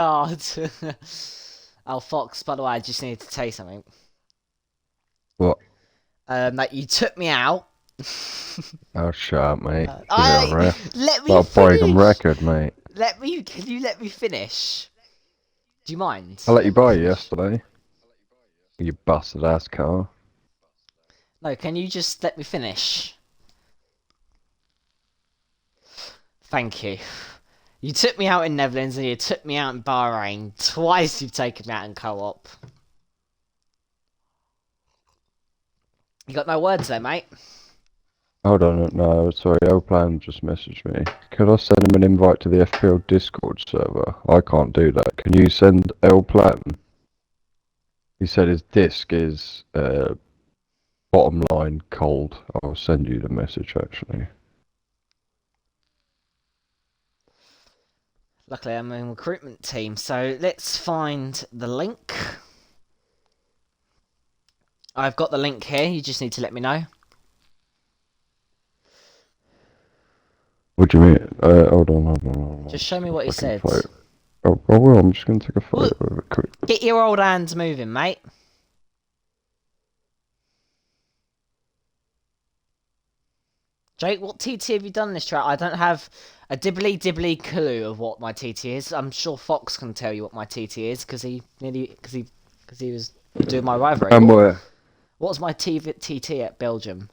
God. Oh, Fox, by the way, I just needed to tell you something. What? That you took me out. Oh, shut up, mate. Yeah, I right. let me Got a broken finish. record, mate. Can you let me finish? Do you mind I let you letting me buy it finish? yesterday. You busted ass car. No, can you just let me finish? Thank you. You took me out in Netherlands and you took me out in Bahrain. Twice you've taken me out in co-op. You got no words there, mate. Hold on, no, sorry, L-Plan just messaged me. Could I send him an invite to the FPRL Discord server? I can't do that. Can you send L-Plan? He said his disk is bottom line cold. I'll send you the message actually. Luckily, I'm in recruitment team, so let's find the link. I've got the link here. You just need to let me know. What do you mean? Hold on. Just Just show me take a what he fucking said. photo. Oh, I will. I'm just gonna take a photo Look, of it quick. get your old hands moving, mate. Jake, what TT have you done this track? I don't have a dibbly clue of what my TT is. I'm sure Fox can tell you what my TT is because he was doing my rivalry. And where? What's my TT at Belgium?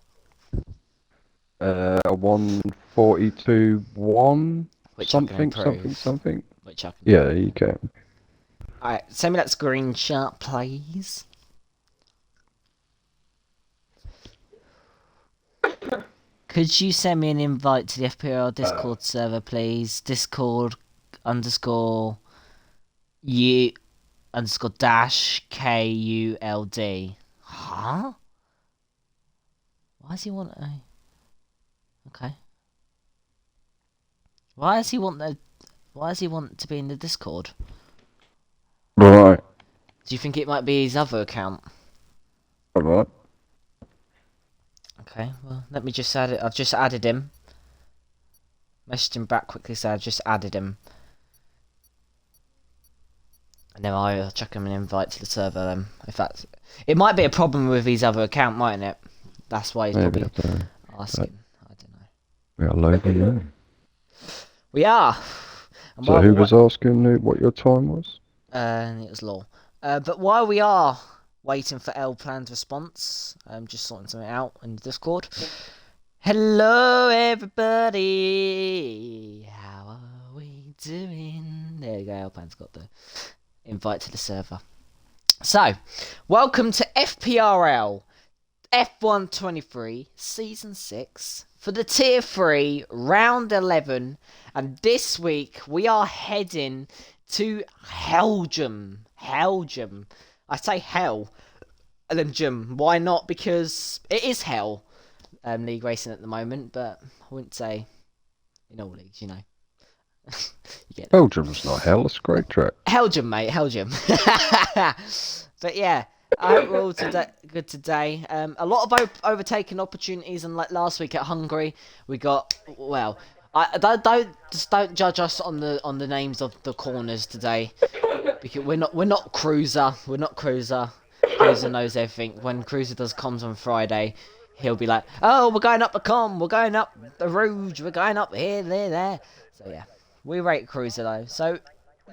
A 142.1 Which I can improve. something. Which I can Yeah, improve. you can. Alright, send me that screenshot, please. Could you send me an invite to the FPRL Discord server, please? Discord underscore U underscore dash KULD. Huh? Why does he want a... Okay. Why does he want the... Why does he want to be in the Discord? Right. Do you think it might be his other account? Alright. Okay, well, let me just add it. I've just added him. Messaged him back quickly, so I've just added him. And then I'll chuck him an invite to the server then. If that's... It might be a problem with his other account, mightn't it? That's why he's Maybe, probably I don't know. asking. I don't know. We are loading in. We are! And So while who we're... was asking what your time was? It was Law. But while we are waiting for L Plan's response, I'm just sorting something out in the Discord. Hello, everybody. How are we doing? There you go. L Plan's got the invite to the server. So, welcome to FPRL F123 Season 6 for the Tier 3 Round 11. And this week we are heading to Belgium. Belgium. I say hell and then Jim. Why not? Because it is hell, league racing at the moment, but I wouldn't say in all leagues, you know. You get that. Belgium's not hell, it's a great track. Belgium, mate, Belgium. But yeah, I hope we're all good today. A lot of overtaking opportunities, and like last week at Hungary, we got well. I don't judge us on the names of the corners today, because we're not Cruiser. We're not Cruiser. Cruiser knows everything. When Cruiser does comms on Friday, he'll be like, "Oh, we're going up the com. We're going up the Rouge. We're going up here, there." So yeah, we rate Cruiser though. So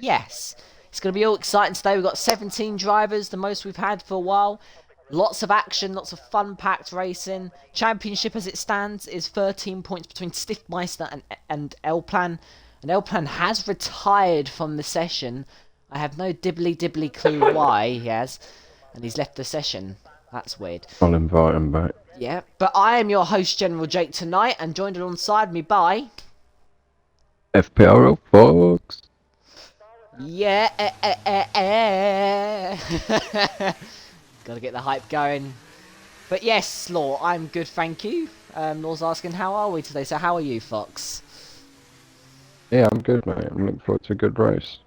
yes, it's going to be all exciting today. We've got 17 drivers, the most we've had for a while. Lots of action, lots of fun-packed racing. Championship as it stands is 13 points between Stiffmeister and L-Plan. And L-Plan has retired from the session. I have no dibbly clue why he has. And he's left the session. That's weird. I'll invite him back. Yeah, but I am your host, General Jake, tonight, and joined alongside me by... FPRL Fox. Yeah, Gotta get the hype going. But yes, Law, I'm good, thank you. Law's asking, how are we today? So how are you, Fox? Yeah, I'm good, mate. I'm looking forward to a good race.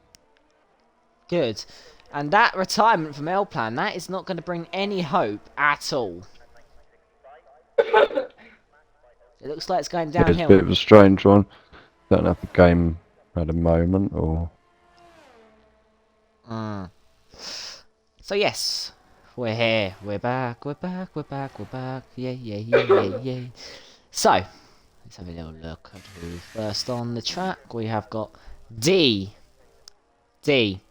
Good. And that retirement from L-Plan, that is not going to bring any hope at all. It looks like it's going Yeah, it's a bit downhill. of a strange one. Don't know if the game had a moment or... So yes, we're here. We're back. We're back. We're back. We're back. Yeah, yeah, yeah, yeah, yeah. So let's have a little look at who's first on the track. We have got D. D.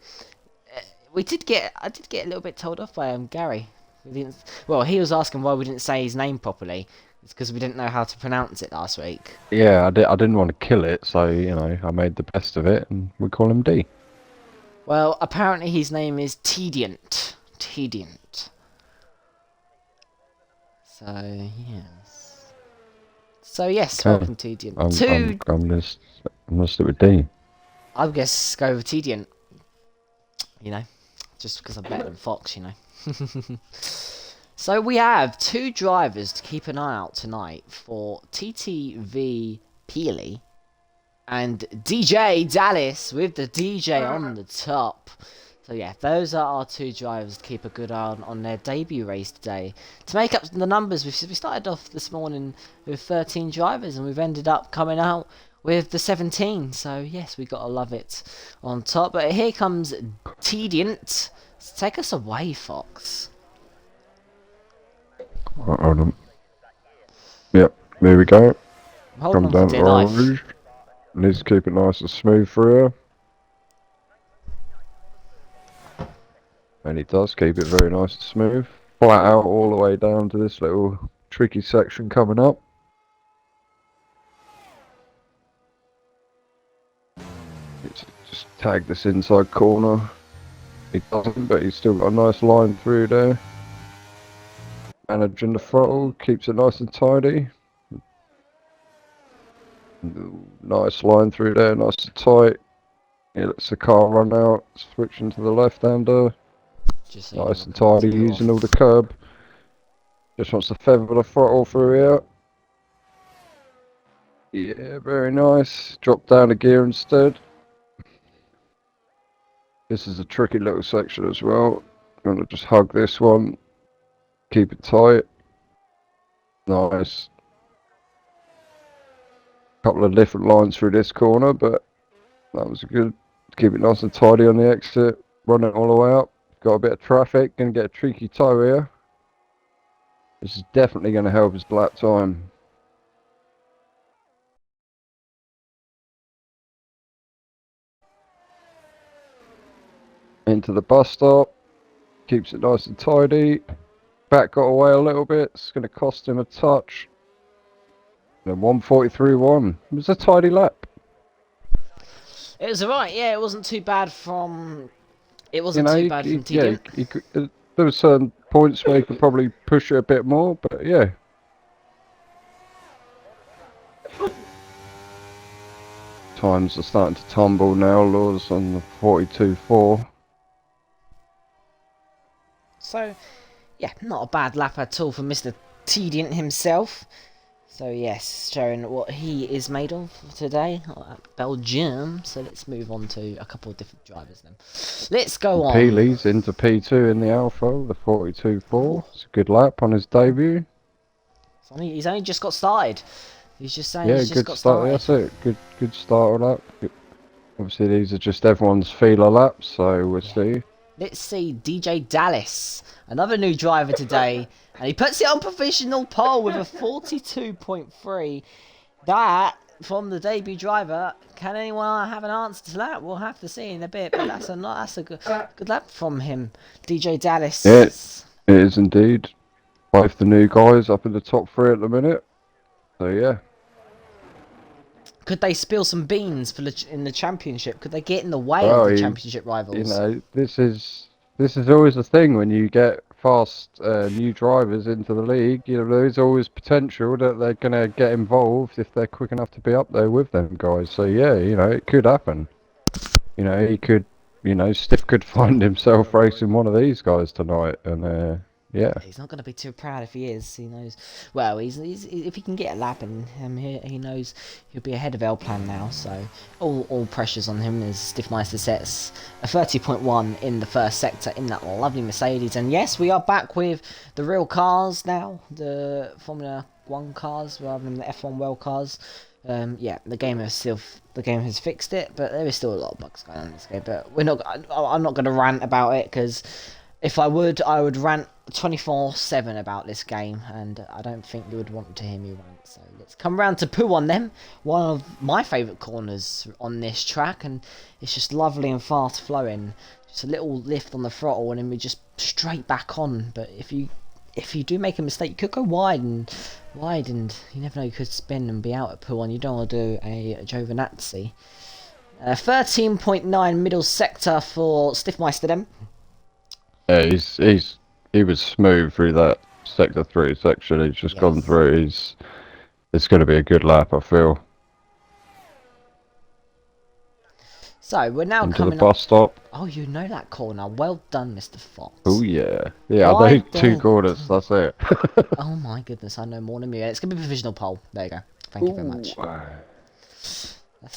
I did get a little bit told off by Gary. We didn't. Well, he was asking why we didn't say his name properly. It's because we didn't know how to pronounce it last week. Yeah, I didn't want to kill it, so I made the best of it, and we call him D. Well, apparently his name is Tediant. Tediant. So yes. So yes, Okay, welcome Tediant. I'm Two. I'm gonna stick with D. I guess go with Tediant. You know, just because I'm better than Fox. So we have two drivers to keep an eye out tonight for TTV Peely and DJ Dallas with the DJ on the top. So yeah, those are our two drivers to keep a good eye on their debut race today. To make up the numbers, we started off this morning with 13 drivers and we've ended up coming out with the 17. So yes, we gotta love it on top. But here comes Tediant. Take us away, Fox. Hold on. Yep, there we go. I'm holding Come on for down to dear life. Rouge. Needs to keep it nice and smooth for here. And he does keep it very nice and smooth. Flat out all the way down to this little tricky section coming up. Just tag this inside corner. He doesn't, but he's still got a nice line through there. Managing the throttle, keeps it nice and tidy. Nice line through there, nice and tight. He lets the car run out, switching to the left-hander. Just so you know, Nice we're and coming tidy, to you using all off. the curb. Just wants to feather the throttle through here. Yeah, very nice. Drop down a gear instead. This is a tricky little section as well. I'm going to just hug this one. Keep it tight. Nice. Couple of different lines through this corner, but that was good. Keep it nice and tidy on the exit. Run it all the way up. Got a bit of traffic. Going to get a tricky toe here. This is definitely going to help his lap time. Into the bus stop. Keeps it nice and tidy. Back got away a little bit. It's going to cost him a touch. And 1:43.1. It was a tidy lap. It was alright, yeah, it wasn't too bad from... It You wasn't know, too bad from yeah, Tediant. there were certain points where you could probably push it a bit more, but yeah. Times are starting to tumble now. Laws on the 42.4. So, yeah, not a bad lap at all for Mr. Tediant himself. So yes, showing what he is made of today at Belgium. So let's move on to a couple of different drivers then. Let's go on. Peely's into P2 in the Alpha, the 42.4. It's a good lap on his debut. He's only just got started. He's just saying Yeah, he's just good got start. started. That's it. Good starter lap. Obviously, these are just everyone's feeler laps, so we'll see. Let's see DJ Dallas, another new driver today, and he puts it on provisional pole with a 42.3. That, from the debut driver, can anyone have an answer to that? We'll have to see in a bit, but that's a good lap from him, DJ Dallas. Yeah, it is indeed. Both the new guys up in the top three at the minute. So yeah. Could they spill some beans in the championship? Could they get in the way of Well, the championship rivals? this is always the thing when you get fast new drivers into the league. There is always potential that they're gonna get involved if they're quick enough to be up there with them guys. So yeah, it could happen. He could, Stiff could find himself racing one of these guys tonight, and yeah. He's not going to be too proud if he is. He knows. Well, he's if he can get a lap in him, he knows he'll be ahead of L Plan now. So all pressures on him. As Stiff Meister sets a 30.1 in the first sector in that lovely Mercedes. And yes, we are back with the real cars now, the Formula One cars rather than the F1 World cars. Yeah, the game has fixed it, but there is still a lot of bugs going on in this game. But I'm not going to rant about it because If I would rant 24/7 about this game, and I don't think you would want to hear me rant. So let's come round to Poo on them. One of my favourite corners on this track, and it's just lovely and fast flowing. Just a little lift on the throttle, and then we just straight back on. But if you do make a mistake, you could go wide, and you never know, you could spin and be out at Poo on. You don't want to do a Giovinazzi. 13.9 middle sector for Stiffmeister then. Yeah, he was smooth through that sector 3 section. He's just gone through. It's going to be a good lap, I feel. So we're now Into coming the bus stop. Oh, you know that corner. Well done, Mr. Fox. Oh yeah, yeah. I know 2 corners. That's it. Oh my goodness, I know more than you. It's gonna be provisional poll. There you go. Thank you very much.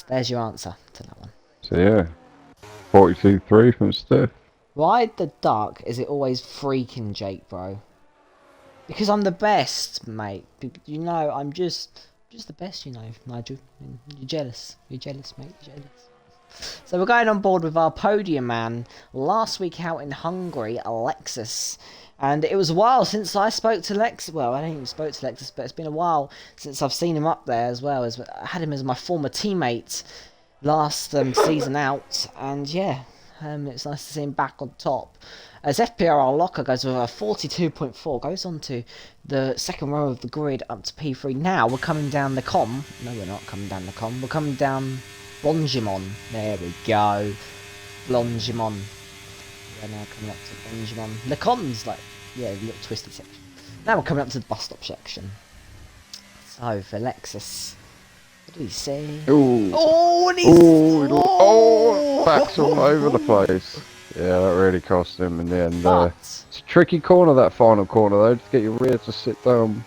There's your answer to that one. So yeah, 42-3 from Steph. Why the duck is it always freaking Jake, bro? Because I'm the best, mate. You know, I'm just the best. You know, Nigel. You're jealous. You're jealous, mate. You're jealous. So we're going on board with our podium man. Last week out in Hungary, Alexis. And it was a while since I spoke to Lex. Well, I ain't spoke to Lexus, but it's been a while since I've seen him up there as well. As I had him as my former teammate last season out, and yeah, it's nice to see him back on top. As FPRL Locker goes with a 42.4, goes on to the second row of the grid up to P3. Now we're coming down the com. No, we're not coming down the com. We're coming down Blongimon. There we go. Blongimon. We're now coming up to Blongimon. The com's like, yeah, a little twisty section. Now we're coming up to the bus stop section. So for Lexus, what did he say? Ooh. Oh, and he's... Backs all over the place. Yeah, that really cost him in the end. But it's a tricky corner, that final corner though, to get your rear to sit down.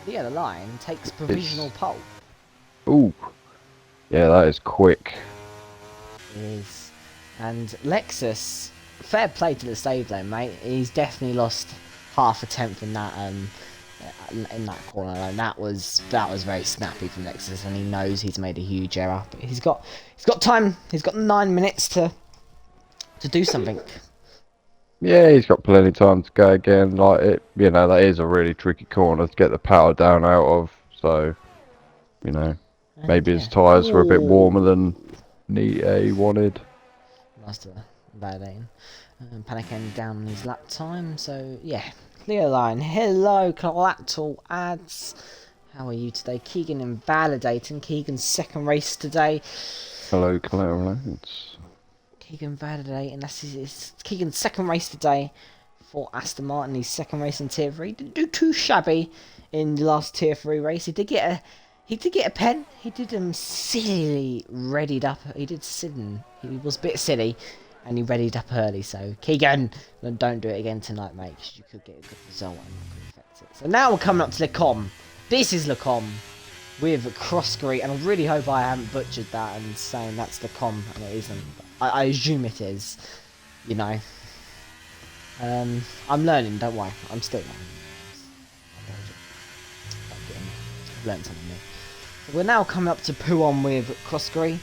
the other line takes provisional pole. Ooh. Yeah, that is quick. It is. And Lexus, fair play to the save lane, mate. He's definitely lost half a tenth in that corner. And that was very snappy from Lexus, and he knows he's made a huge error. But he's got time. He's got 9 minutes to do something. Yeah, he's got plenty of time to go again. Like it, you know, that is a really tricky corner to get the power down out of. So, you know, maybe his tyres were a bit warmer than he wanted. Master validating. Panicking down on his lap time. So yeah, clear line. Hello, collateral ads. How are you today? Keegan invalidating. Keegan's second race today. Hello, collateral ads. Keegan validating. That's his Keegan's second race today for Aston Martin. His second race in Tier 3. Didn't do too shabby in the last Tier 3 race. He did get a pen. He did him silly readied up. He was a bit silly, and he readied up early. So Keegan, don't do it again tonight, mate, because you could get a good result and could affect it. So now we're coming up to Le Com. This is Le Com with Crossgreet, and I really hope I haven't butchered that and saying that's Le Com, and it isn't. I assume it is. You know. I'm learning. Don't worry. I'm still learning. I've learned something new. We're now coming up to Poo on with Crossgreet.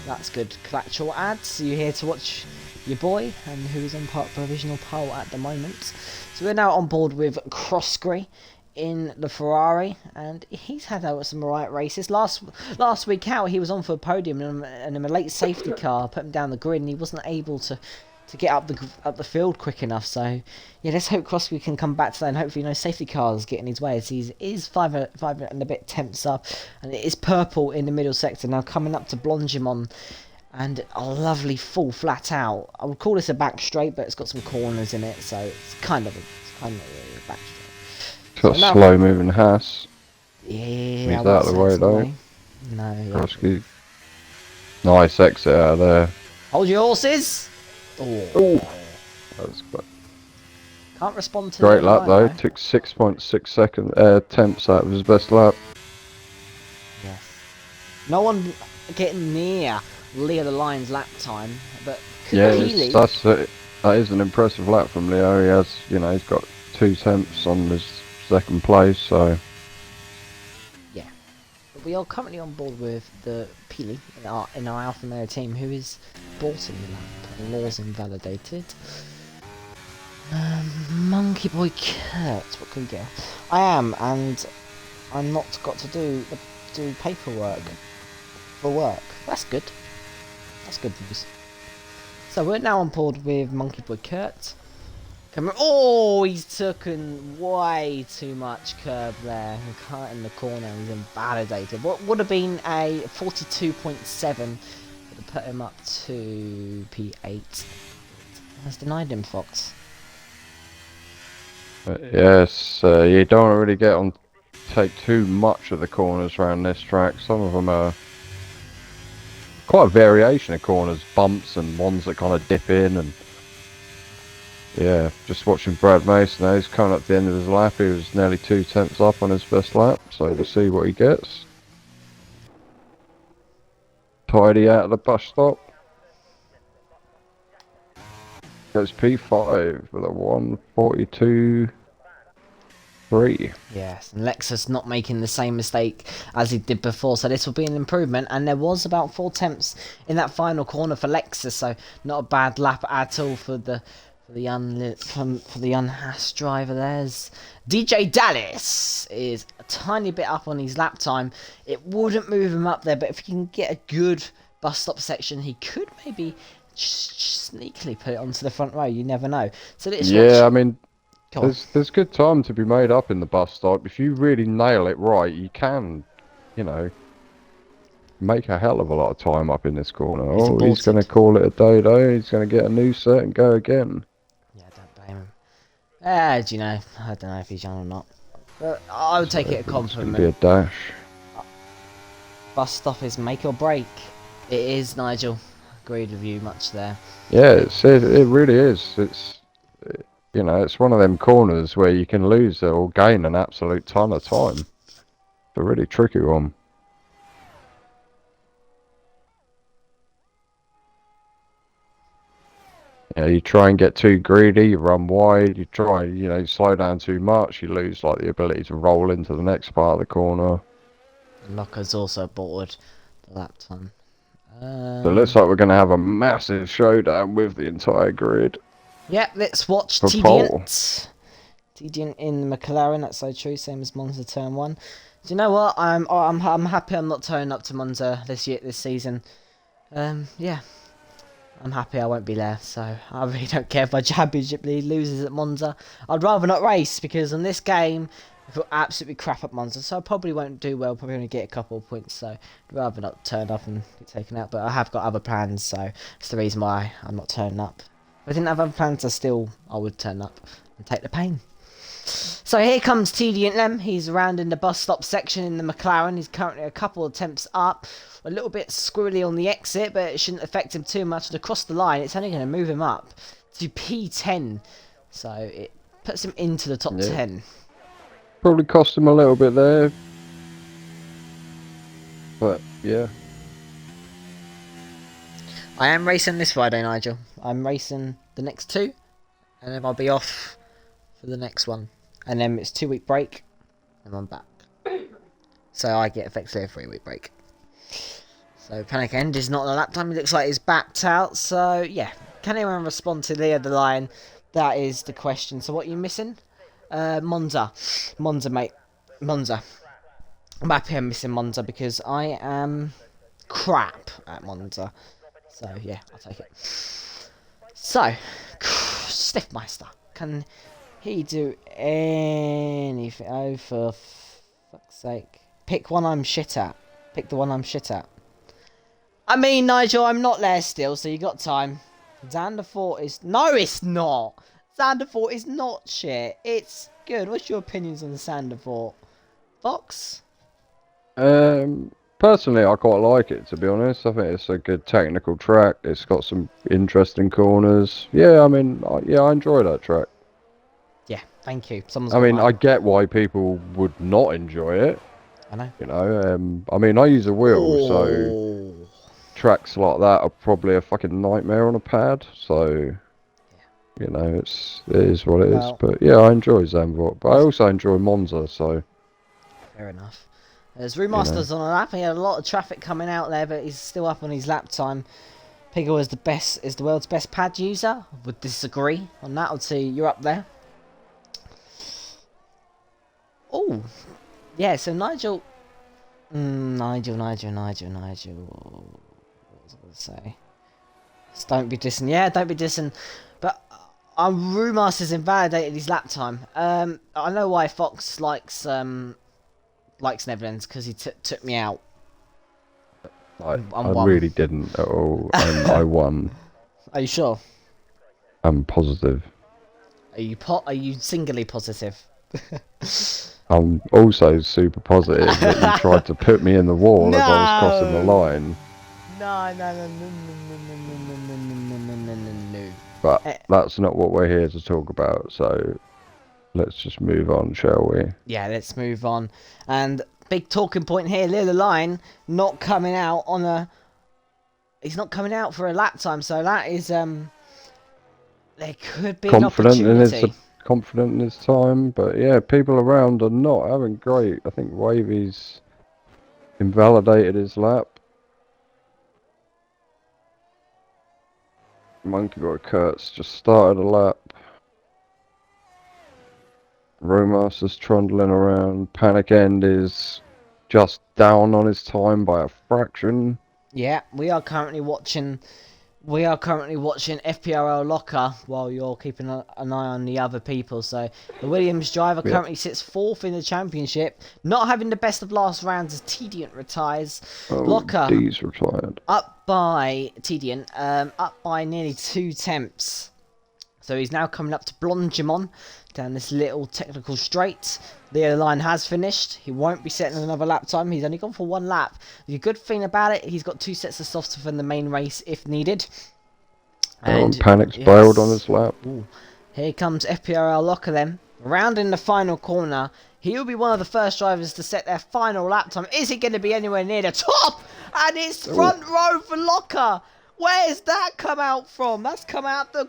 That's good. Collateral ads. You here to watch your boy, and who's on provisional pole at the moment. So we're now on board with Crossgreet in the Ferrari, and he's had some right races. Last week out, he was on for a podium, and a late safety car put him down the grid, and he wasn't able to get up the field quick enough. So yeah, let's hope Crossgreet can come back to that, and hopefully no safety cars get in his way, as he is five and a bit temps up, and it is purple in the middle sector. Now coming up to Blongimon, and a lovely full flat out. I would call this a back straight, but it's got some corners in it, so it's kind of a back straight. It's got a slow moving Haas. Yeah, he's out of the way though. No, yeah. Crossgreet. Nice exit out of there. Hold your horses. Oh, that was quite... Can't respond to Great lap though. Took 6.6 seconds tenths out of his best lap. Yes. No one getting near Leo the Lion's lap time, but yeah, that is an impressive lap from Leo. He has, you know, he's got 2 tenths on his second place, so yeah. But we are currently on board with the Peely in our Alpha Male team, who is bought in the lap, and Law's invalidated. Monkey Boy Kurt, what can we get? I am, and I'm not got to do paperwork for work. That's good. That's good news. So we're now on board with Monkey Boy Kurt. Oh, he's taken way too much curb there. Cut in the corner, he's invalidated. What would have been a 42.7 would have put him up to P8. Has denied him, Fox. Yes, you don't really take too much of the corners around this track. Some of them are quite a variation of corners, bumps and ones that kind of dip in. And yeah, just watching Brad Mason now, he's coming up to the end of his lap. He was nearly 2/10 up on his best lap, so we'll see what he gets. Tidy out of the bus stop. Goes P5 with a 1:42.3. Yes, and Lexus not making the same mistake as he did before, so this will be an improvement. And there was about 4 attempts in that final corner for Lexus, so not a bad lap at all for the unhassed driver. There's DJ Dallas is a tiny bit up on his lap time. It wouldn't move him up there, but if he can get a good bus stop section, he could maybe sneakily put it onto the front row. You never know. So let's watch. I mean, there's good time to be made up in the bus stop. If you really nail it right, you can, make a hell of a lot of time up in this corner. He's going to call it a day though. He's going to get a new set and go again. Yeah, don't blame him. Do you know? I don't know if he's young or not. But I would take it a compliment. It's going to be a dash. Bus stop is make or break. It is, Nigel. Agreed with you much there. Yeah, it really is. It's one of them corners where you can lose or gain an absolute ton of time. It's a really tricky one. You try and get too greedy, you run wide, you try, slow down too much, you lose the ability to roll into the next part of the corner. Locker's also bored the lap time. So it looks like we're going to have a massive showdown with the entire grid. Yep, let's watch Tediant. Tediant in the McLaren, that's so true, same as Monza Turn 1. Do you know what? I'm happy I'm not turning up to Monza this season. Yeah. I'm happy I won't be there, so I really don't care if my championship lead loses at Monza. I'd rather not race, because on this game, I feel absolutely crap at Monza, so I probably won't do well, probably only get a couple of points, so I'd rather not turn up and get taken out, but I have got other plans, so that's the reason why I'm not turning up. If I didn't have other plans, I would turn up and take the pain. So here comes Tediant. He's around in the bus stop section in the McLaren. He's currently a couple of attempts up. A little bit squirrely on the exit, but it shouldn't affect him too much. And across the line, it's only going to move him up to P10. So it puts him into the top 10. Probably cost him a little bit there. But, yeah. I am racing this Friday, Nigel. I'm racing the next 2. And then I'll be off for the next one. And then it's 2-week break. And I'm back. So I get effectively a 3-week break. So Panic End is not on the lap time. It looks like he's backed out. So yeah, can anyone respond to the other line? That is the question. So what are you missing? Monza, mate, Monza. I'm happy I'm missing Monza because I am crap at Monza. So yeah, I'll take it. So Stiffmeister, can he do anything? Oh, for fuck's sake! Pick one I'm shit at. Pick the one I'm shit at. I mean, Nigel, I'm not there still, so you got time. Zandvoort is... No, it's not! Zandvoort is not shit. It's good. What's your opinions on Zandvoort? Fox? Personally, I quite like it, to be honest. I think it's a good technical track. It's got some interesting corners. Yeah, I mean, I enjoy that track. Yeah, thank you. I get why people would not enjoy it. I know. I mean, I use a wheel, so tracks like that are probably a fucking nightmare on a pad. So, it is what it is. But yeah, I enjoy Zandvoort, but I also enjoy Monza. So fair enough. There's Remaster's on a lap. He had a lot of traffic coming out there, but he's still up on his lap time. Piggle is the world's best pad user. Would disagree on that. I'd say you're up there. Oh, yeah. So Nigel, Nigel. What was I going to say? Just don't be dissing. Yeah, don't be dissing. But Rumas invalidated his lap time. I know why Fox likes Netherlands because he took me out. I And won. really didn't at all, and I won. Are you sure? I'm positive. Are you singularly positive? I'm also super positive that you tried to put me in the wall as I was crossing the No. line. No. But that's not what we're here to talk about, so let's just move on, shall we? Yeah, let's move on. And big talking point here, Lil Line not coming out on a. He's not coming out for a lap time, so that is there could be an opportunity. Confident in his time, but yeah, people around are not having great. I think Wavy's invalidated his lap. Monkey Boy Kurtz just started a lap. Romas is trundling around. Panic End is just down on his time by a fraction. Yeah, we are currently watching. We are currently watching FPRL Locker while you're keeping an eye on the other people. So the Williams driver Yep. currently sits fourth in the championship, not having the best of last rounds as Tediant retires. Oh, Locker D's retired. up by Tediant, up by nearly 2 tenths. So he's now coming up to Blondjimon down this little technical straight. The line has finished. He won't be setting another lap time. He's only gone for 1 lap. The good thing about it, he's got 2 sets of softs for the main race if needed. And Panic's bailed on his lap. Ooh. Here comes FPRL Locker then. Round in the final corner. He'll be one of the first drivers to set their final lap time. Is he going to be anywhere near the top? And it's front row for Locker. Where's that come out from? That's come out the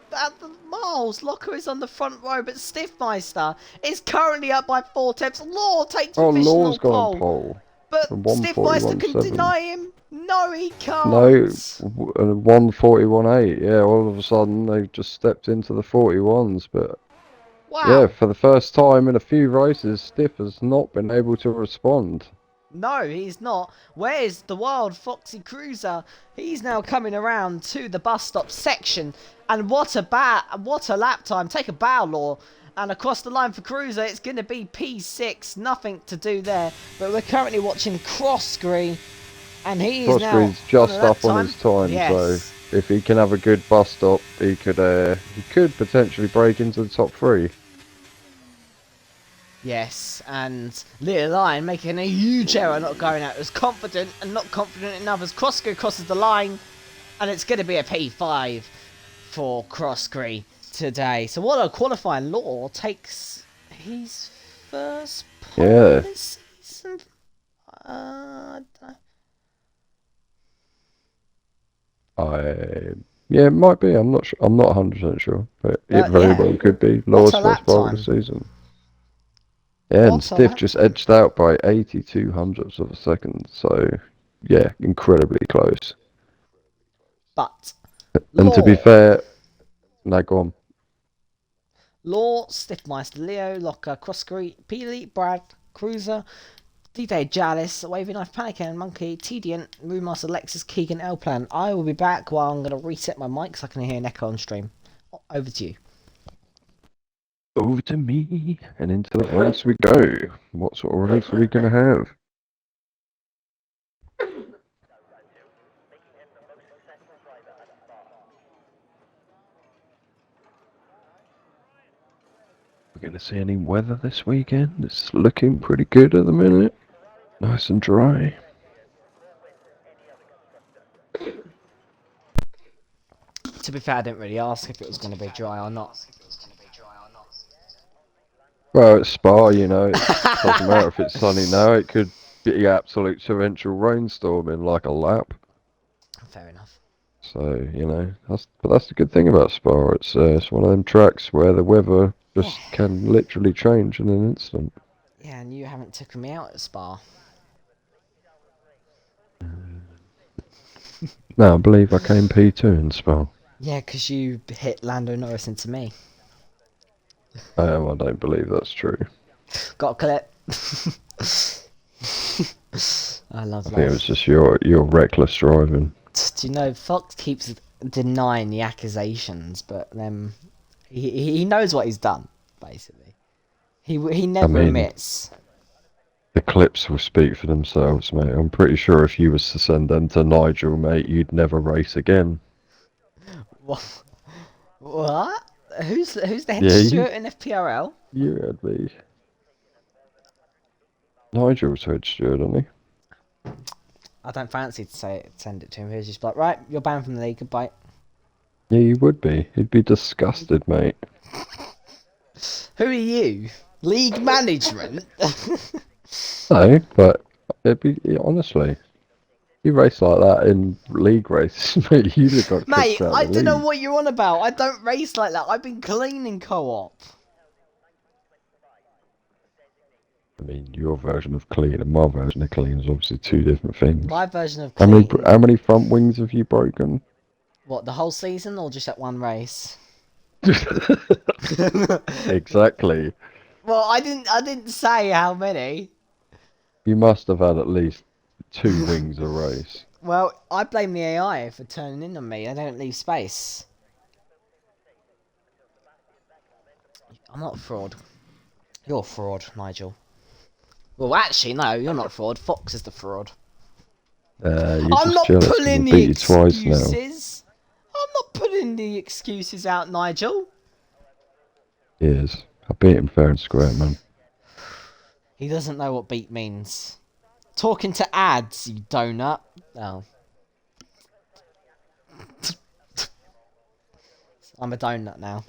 miles. Locker is on the front row, but Stiffmeister is currently up by 4 tenths. Law takes provisional Law's gone pole. on pole. But Stiffmeister can deny him. No, he can't. No, 141.8. Yeah, all of a sudden they just stepped into the 41s. But Wow. yeah, for the first time in a few races, Stiff has not been able to respond. No, he's not. Where's the wild Foxy Cruiser? He's now coming around to the bus stop section. And what a lap time. Take a bow, Law. And across the line for Cruiser, it's going to be P6. Nothing to do there. But we're currently watching Crossgree. And he is now Crossgree's just up on on his time, yes. so if he can have a good bus stop, he could potentially break into the top 3. Yes, and Little Lion making a huge error, not going out as confident and not confident enough as Crossgree crosses the line, and it's going to be a P5 for Crossgree today. So what a qualifying. Law takes his first pole this season. Yeah, it might be. I'm not sure. I'm not 100% sure, but it very well could be Law's first pole of the season. Yeah, and Stiff just edged out by 82 hundredths of a second. So, yeah, incredibly close. But, and to be fair, no, go on. Law, Stiffmeister, Leo, Locker, Crossgree, Peely, Brad, Cruiser, D-Day, Jalis, Wavy Knife, Panic and Monkey, Tediant, Moonmaster, Lexus, Keegan, L-Plan. I will be back while I'm going to reset my mic so I can hear an echo on stream. Over to you. Over to me, and into the race we go. What sort of race are we going to have? We're going to see any weather this weekend. It's looking pretty good at the minute. Nice and dry. To be fair, I didn't really ask if it was going to be dry or not. Well, it's Spa, you know. It doesn't matter if it's sunny now. It could be absolute torrential rainstorm in like a lap. Fair enough. So, you know, that's the good thing about Spa. It's one of them tracks where the weather just can literally change in an instant. Yeah, and you haven't taken me out at Spa. No, I believe I came P2 in Spa. Yeah, 'cause you hit Lando Norris into me. I don't believe that's true. Got a clip. I I love think it was life. just your reckless driving. Do you know Fox keeps denying the accusations, but he knows what he's done. Basically, he I never mean, admits. the clips will speak for themselves, mate. I'm pretty sure if you was to send them to Nigel, mate, you'd never race again. What? What? Who's the head Yeah, steward in FPRL? you had me. Nigel's head steward, isn't he? I don't fancy to send it to him. He's just like, right, you're banned from the league. Goodbye. Yeah, you would be. He'd be disgusted, mate. Who are you? League management? No, but it'd be honestly, you race like that in league races, mate. You'd have got Mate, kicked out I of the don't know league. what you're on about. I don't race like that. I've been cleaning co-op. I mean, your version of clean and my version of clean is obviously two different things. My version of How many clean. how many front wings have you broken? What, the whole season or just at one race? Exactly. Well, I didn't say how many. You must have had at least two wings a race. Well, I blame the AI for turning in on me. I don't leave space. I'm not a fraud. You're a fraud, Nigel. Well, actually, no, you're not a fraud. Fox is the fraud. You're I'm just not jealous because I pulling the beat you twice now. excuses. I'm not putting the excuses out, Nigel. Yes, I beat him fair and square, man. He doesn't know what beat means. Talking to ads, you donut. Oh. I'm a donut now.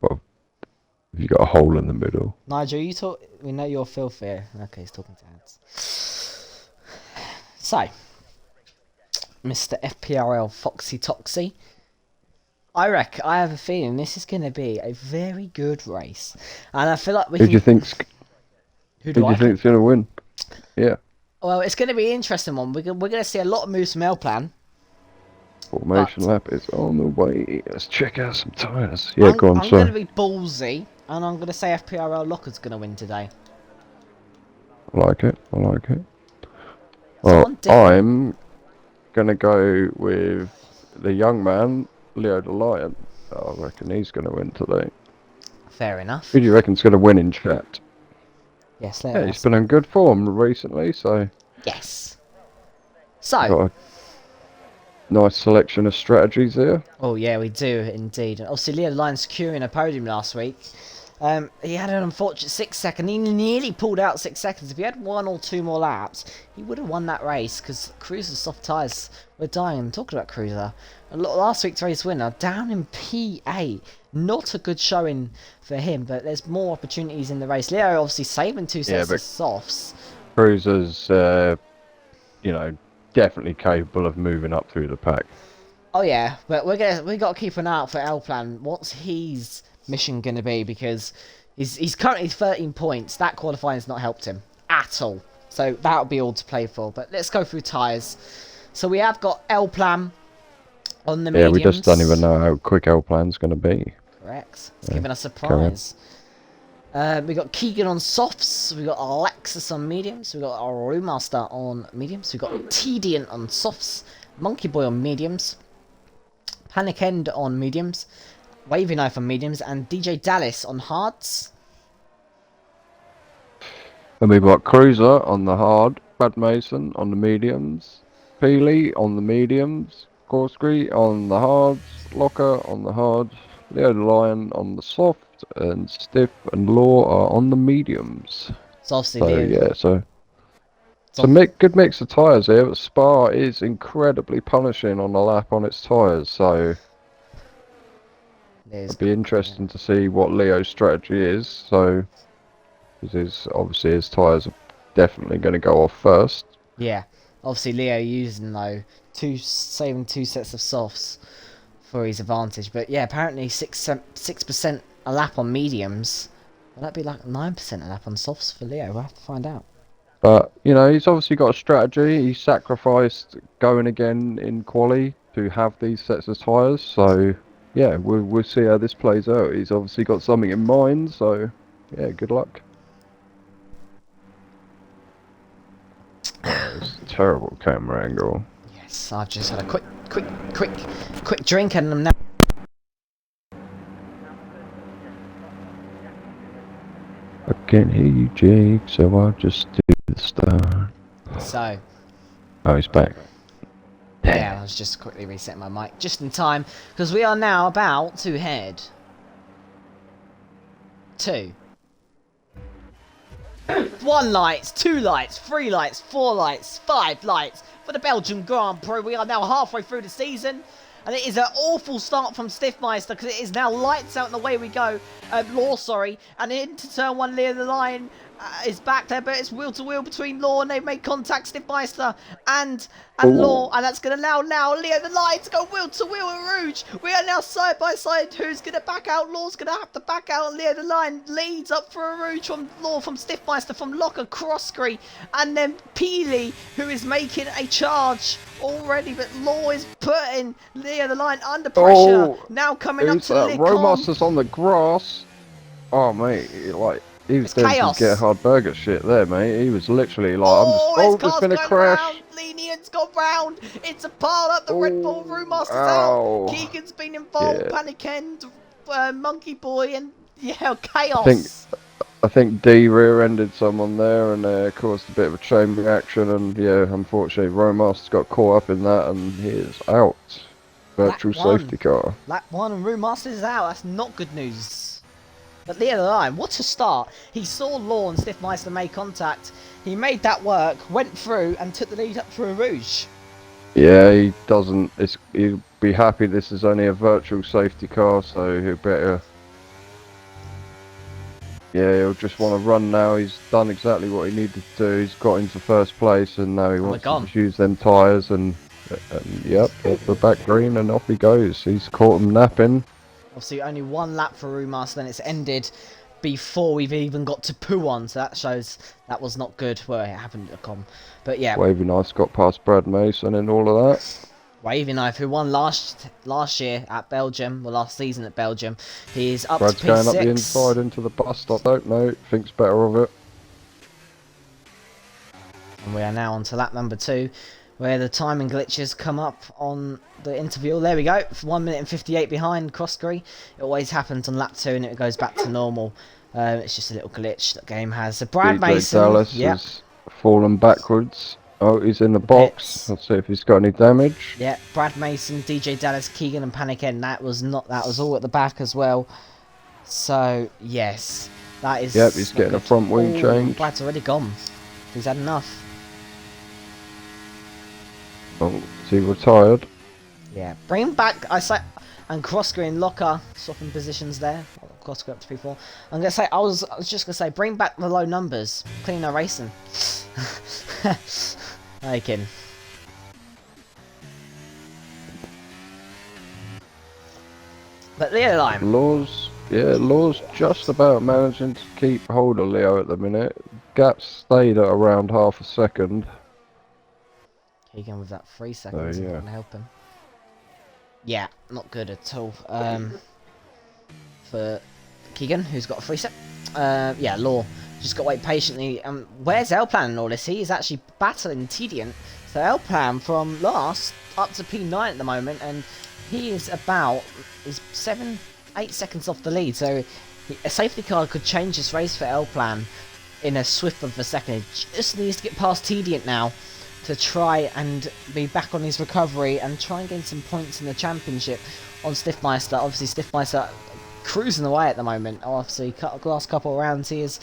Well, have you got a hole in the middle? Nigel, you talk. We know you're filthy. Okay, he's talking to ads. So, Mr. FPRL Foxy Toxy. I have a feeling this is going to be a very good race, and I feel like we Who can. do you think's Who who do do you I think? think's gonna win? Yeah, Well, it's going to be an interesting one. We're going to see a lot of moves from L Plan, formation but lap is on the way. Let's check out some tires. Yeah, go on, I'm going sorry. to be ballsy, and I'm going to say FPRL Locker's going to win today. I like it. I like it. Well, Someone did. I'm gonna go with the young man, Leo the Lion. I reckon he's gonna win today. Fair enough. Who do you reckon's gonna win in chat? Yes, Yeah, let he's us. been on good form recently, so Yes. So, got a nice selection of strategies here. oh yeah, we do indeed. Obviously, Leo Lyon securing a podium last week. He had an unfortunate 6 second. He nearly pulled out 6 seconds. If he had one or two more laps, he would have won that race because Cruiser's soft tyres were dying. I'm talking about Cruiser. Last week's race winner down in P8. Not a good showing for him, but there's more opportunities in the race. Leo obviously saving two Yeah, sets of but softs. Cruiser's, definitely capable of moving up through the pack. Oh yeah, but we got to keep an eye out for L Plan. What's his mission gonna be? Because he's currently 13 points. That qualifying's not helped him at all. So that'll be all to play for. But let's go through tyres. So we have got L Plan on the Yeah, mediums. we just don't even know how quick L Plan's gonna be. Correct. It's Yeah, giving us a carry on. surprise. We got Keegan on softs. We got Alexis on mediums. We got Remaster on mediums. We got Tediant on softs. Monkey Boy on mediums. Panic End on mediums, Wavy Knife on mediums, and DJ Dallas on hards. And we've got Cruiser on the hard, Brad Mason on the mediums, Peely on the mediums, Corkscree on the hards, Locker on the hards, Leo the Lion on the soft, and Stiff and Law are on the mediums. So obviously So Leo. yeah, so it's So, a good mix of tyres here, but Spa is incredibly punishing on the lap on its tyres, so it'd be interesting to see what Leo's strategy is. So, because obviously his tyres are definitely going to go off first. yeah, obviously Leo using though saving two sets of softs for his advantage. But yeah, apparently 6% a lap on mediums. Will that be like 9% a lap on softs for Leo? We'll have to find out. But, you know, he's obviously got a strategy. He sacrificed going again in quali to have these sets of tyres. So, yeah, we'll see how this plays out. He's obviously got something in mind. So, yeah, good luck. Oh, it's a terrible camera angle. Yes, I've just had a quick drink and I'm now. I can't hear you, Jake, so I'll just do the start. So, Oh, he's back. yeah, I was just quickly resetting my mic just in time because we are now about to head to 1 lights, 2 lights, 3 lights, 4 lights, 5 lights for the Belgium Grand Prix. We are now halfway through the season. And it is an awful start from Stiffmeister because it is now lights out and away we go. Law, sorry. And into turn 1 near the line is back there, but it's wheel to wheel between Law and they've made contact, Stiffmeister and Law. And that's going to allow now Leo the line to go wheel to wheel with Rouge. We are now side by side. Who's going to back out? Law's going to have to back out. Leo the line leads up for a Rouge from Law, from Stiffmeister, from Locker, Crosscree. And then Peely, who is making a charge already, but Law is putting Leo the line under pressure. Now coming up to Licom. Romaster's on the grass. Oh, mate, like, he was doing some Get Hard Burger shit there, mate. He was literally like, there's been a crash. Round. Lenient's gone round. It's a pile up. The Red Bull Brewmaster's out. Keegan's been involved. Yeah. Panic End, Monkey Boy, and yeah, chaos. I think D rear-ended someone there and caused a bit of a chain reaction, and yeah, unfortunately, Romaster's got caught up in that, and he is out. Virtual safety car. Lap 1 and Brewmaster is out. That's not good news. But the other line, what a start. He saw Law and Stiffmeister make contact. He made that work, went through and took the lead up for a Rouge. Yeah, he doesn't. He'll be happy this is only a virtual safety car, so he'll better. Yeah, he'll just want to run now. He's done exactly what he needed to do. He's got into first place and now he wants to use them tyres and yep, at the back green and off he goes. He's caught him napping. Obviously only 1 lap for Brewmaster, then it's ended before we've even got to Poo-on, so that shows that was not good. Well, it happened at Com. But yeah. Wavy Knife got past Brad Mason and all of that. Wavy Knife, who won last year at Belgium, well, last season at Belgium. He's up Brad's to P6. Going up the inside into the bus stop, don't know, thinks better of it. And we are now on to lap number 2, where the timing glitches come up on the interval. There we go, 1 minute and 58 behind Crosscree. It always happens on lap 2 and it goes back to normal. It's just a little glitch that game has. So Brad Mason, Dallas has fallen backwards. Oh, he's in the box. Let's see if he's got any damage. Yeah, Brad Mason, DJ Dallas, Keegan and Panic End. That was all at the back as well. So, yes. That is... Yep, he's getting a front wing change. Brad's already gone. He's had enough. Oh, is he retired? Yeah, bring him back. I say... And Crosscree and Locker swapping positions there. Crosscree up to P4. I'm gonna say I was just gonna say bring back the low numbers. Clean our racing. I can. But Leo line. Law's just about managing to keep hold of Leo at the minute. Gap stayed at around half a second. Keegan with that 3 seconds isn't gonna help him. Yeah, not good at all. For Keegan, who's got a 3 set. Yeah, Law. Just got to wait patiently. Where's L-Plan in all this? He is actually battling Tediant. So L-Plan from last up to P9 at the moment, and he is 7-8 seconds off the lead. So a safety car could change this race for L-Plan in a swift of a second. He just needs to get past Tediant now to try and be back on his recovery and try and gain some points in the championship on Stiffmeister. Obviously, Stiffmeister cruising away at the moment. Obviously, last couple of rounds, he's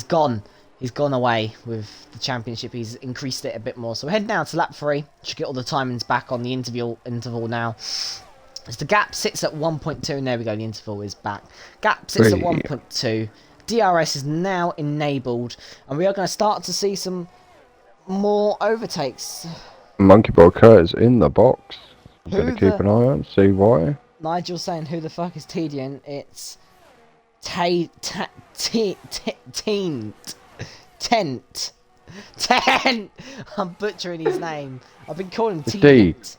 gone. He's gone away with the championship. He's increased it a bit more. So we're heading now to lap 3. Should get all the timings back on the interval now. As the gap sits at 1.2, and there we go. The interval is back. Gap sits at 1.2. DRS is now enabled, and we are going to start to see some more overtakes. Monkey Boy Kurt is in the box. I'm going to keep an eye on, see why. Nigel's saying, who the fuck is Tedian? It's Tent. 10! I'm butchering his name. I've been calling him D. T-Nit.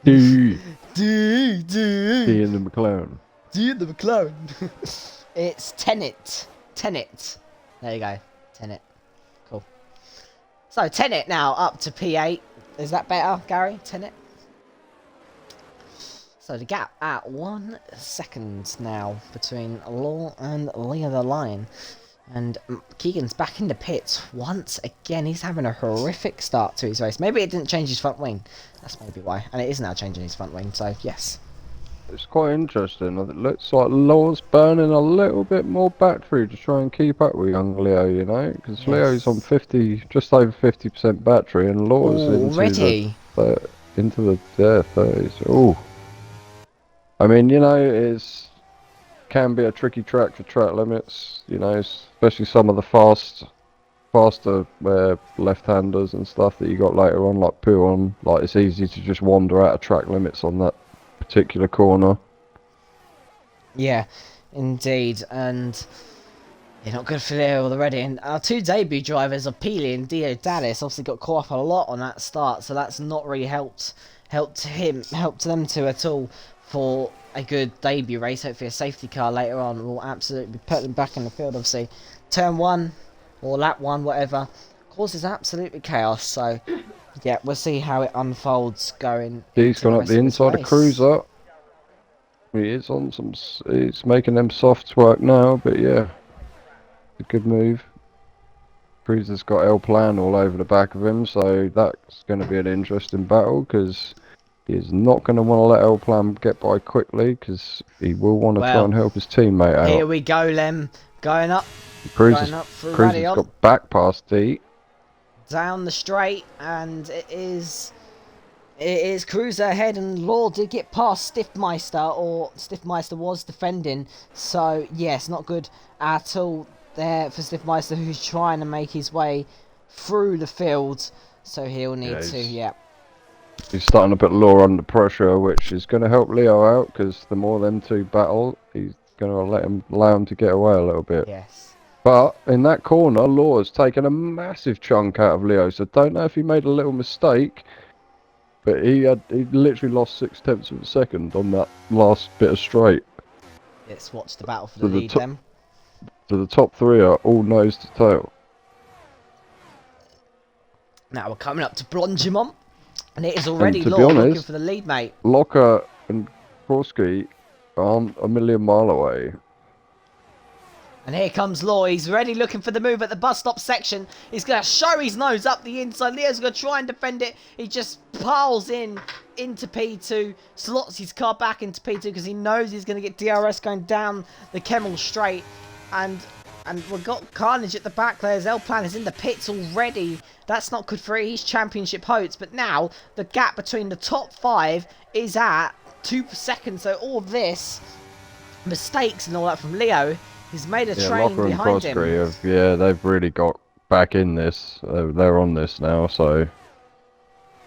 D. D in the McLaren. in the McLaren. It's Tenet. Tenet. There you go. Tenet. Cool. So, Tenet now up to P8. Is that better, Gary? Tenet? So, the gap at 1 second now between Law and Leo the Lion. And Keegan's back in the pits once again. He's having a horrific start to his race. Maybe it didn't change his front wing. That's maybe why. And it is now changing his front wing, so yes. It's quite interesting. It looks like Law's burning a little bit more battery to try and keep up with young Leo, you know? Because Yes. Leo's on 50, just over 50% battery, and Law's Already? into the 30s. Ooh. I mean, you know, can be a tricky track for track limits, you know, especially some of the faster left-handers and stuff that you got later on, like Puon. Like, it's easy to just wander out of track limits on that particular corner. Yeah, indeed. And you're not good for Leo already. And our two debut drivers are Peely and Dio Dallas obviously got caught up a lot on that start, so that's not really helped them two at all for a good debut race. Hopefully a safety car later on will absolutely put them back in the field. Obviously turn 1 or lap 1, whatever, causes absolutely chaos. So yeah, we'll see how it unfolds going. He's gone up the inside of Cruiser. He is on some. He's making them softs work now, but yeah, a good move. Cruiser's got L Plan all over the back of him, so that's going to be an interesting battle because he's not going to want to let L Plan get by quickly because he will want to try and help his teammate out. Here we go, Lem. Going up. Cruiser's Radion. got back past D. Down the straight, and it is Cruiser ahead, and Law did get past Stiffmeister, or Stiffmeister was defending, so yes, not good at all there for Stiffmeister, who's trying to make his way through the field, so he'll need He's starting to put Law under pressure, which is going to help Leo out, because the more them two battle, he's going to allow him to get away a little bit. Yes. But in that corner, Law has taken a massive chunk out of Leo, so don't know if he made a little mistake, but he literally lost 0.6 of a second on that last bit of straight. Let's watch the battle for the lead then. So the top three are all nose to tail. Now we're coming up to Blongimont, and it is already Law looking for the lead, mate. Locker and Korski aren't a million mile away. And here comes Law. He's already looking for the move at the bus stop section. He's going to show his nose up the inside. Leo's going to try and defend it. He just piles into P2. Slots his car back into P2 because he knows he's going to get DRS going down the Kemmel straight. And we've got carnage at the back. There's L Plan is in the pits already. That's not good for his championship hopes. But now the gap between the top 5 is at 2 seconds. So all of this, mistakes and all that from Leo, he's made a train Locker behind and him. They've really got back in this. They're on this now, so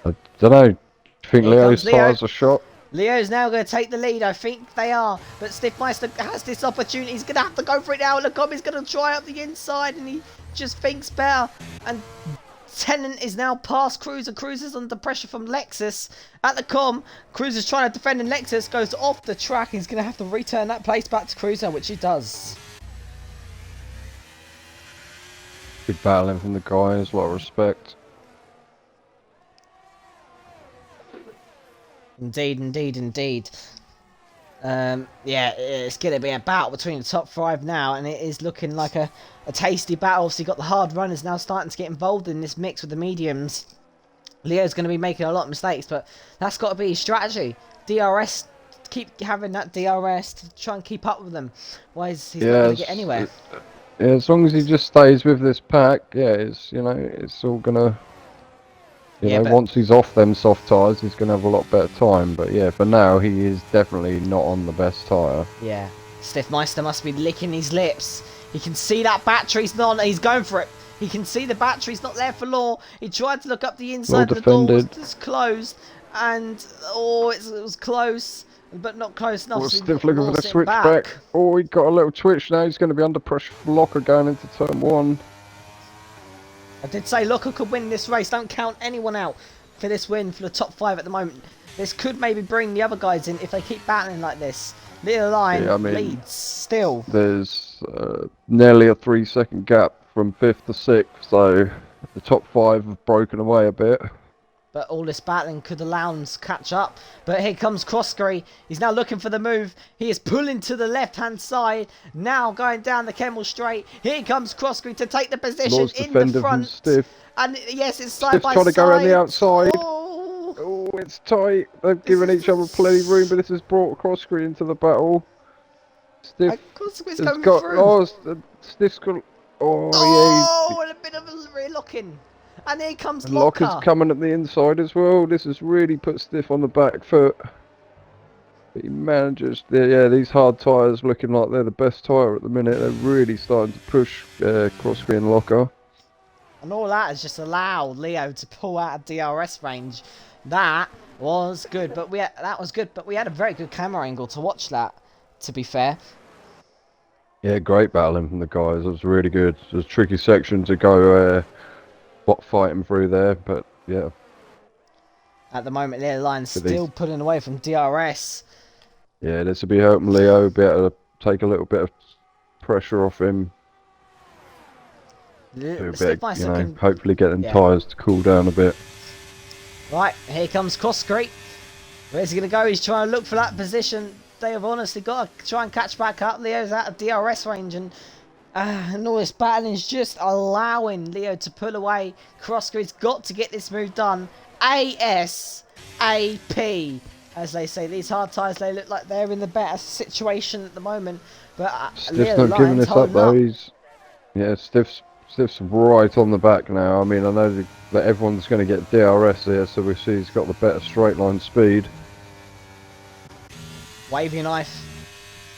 I don't know. Do you think Leo's tyres are shot? Leo's now going to take the lead. I think they are. But Stiffmeister has this opportunity. He's going to have to go for it now. Look, he's going to try up the inside, and he just thinks better. And Tennant is now past Cruiser. Cruiser's under pressure from Lexus at the com. Cruiser's trying to defend, and Lexus goes off the track. He's going to have to return that place back to Cruiser, which he does. Good battling from the guys, a lot of respect. Indeed. Yeah, it's going to be a battle between the top 5 now, and it is looking like a tasty battle. Obviously, got the hard runners now starting to get involved in this mix with the mediums. Leo's going to be making a lot of mistakes, but that's got to be his strategy. DRS, keep having that DRS to try and keep up with them. Otherwise, he's not going to get anywhere. Yeah, as long as he just stays with this pack, it's all gonna. Once he's off them soft tyres, he's gonna have a lot better time. But yeah, for now, he is definitely not on the best tyre. Yeah, Stiffmeister must be licking his lips. He can see that battery's not. He's going for it. He can see the battery's not there for Law. He tried to look up the inside, but the door was just closed, and it was close. But not close enough. Stiff looking for the switch back. Oh, he got a little twitch now. He's going to be under pressure for Locker going into turn 1. I did say Locker could win this race. Don't count anyone out for this win for the top 5 at the moment. This could maybe bring the other guys in if they keep battling like this. Little Line Yeah, I mean, leads still. there's nearly a 3-second gap from 5th to 6th, so the top 5 have broken away a bit. But all this battling could allow him to catch up. But here comes Croskery. He's now looking for the move. He is pulling to the left-hand side. Now going down the Kemmel Straight. Here comes Croskery to take the position Law's in the defender from front. Stiff. And yes, it's side Stiff's by trying to go around the side. outside. Oh, Oh, it's tight. They've given each other plenty of room, but this has brought Croskery into the battle. Stiff Croskery's has going got. through. Oh, Stiff's got. Oh, yeah. Oh, and a bit of a rear locking. And here comes And Locker's Locker. coming at the inside as well. This has really put Stiff on the back foot. But he manages. Yeah, these hard tyres looking like they're the best tyre at the minute. They're really starting to push Croskery and Locker. And all that has just allowed Leo to pull out of DRS range. That was good, but we had a very good camera angle to watch that, to be fair. Yeah, great battling from the guys. It was really good. It was a tricky section to go fighting through there, but yeah. At the moment, Leo Line's But still pulling away from DRS. Yeah, this will be helping Leo be able to take a little bit of pressure off him. Hopefully get them tyres to cool down a bit. Right, here comes Croskery. Where's he going to go? He's trying to look for that position. They have honestly got to try and catch back up. Leo's out of DRS range, and all this battling is just allowing Leo to pull away. Croskery's got to get this move done. ASAP, as they say. These hard tyres, they look like they're in the better situation at the moment. But Stiff's not giving this up though. Stiff's right on the back now. I mean, I know that everyone's going to get DRS here, so we see he's got the better straight line speed. Wavy knife,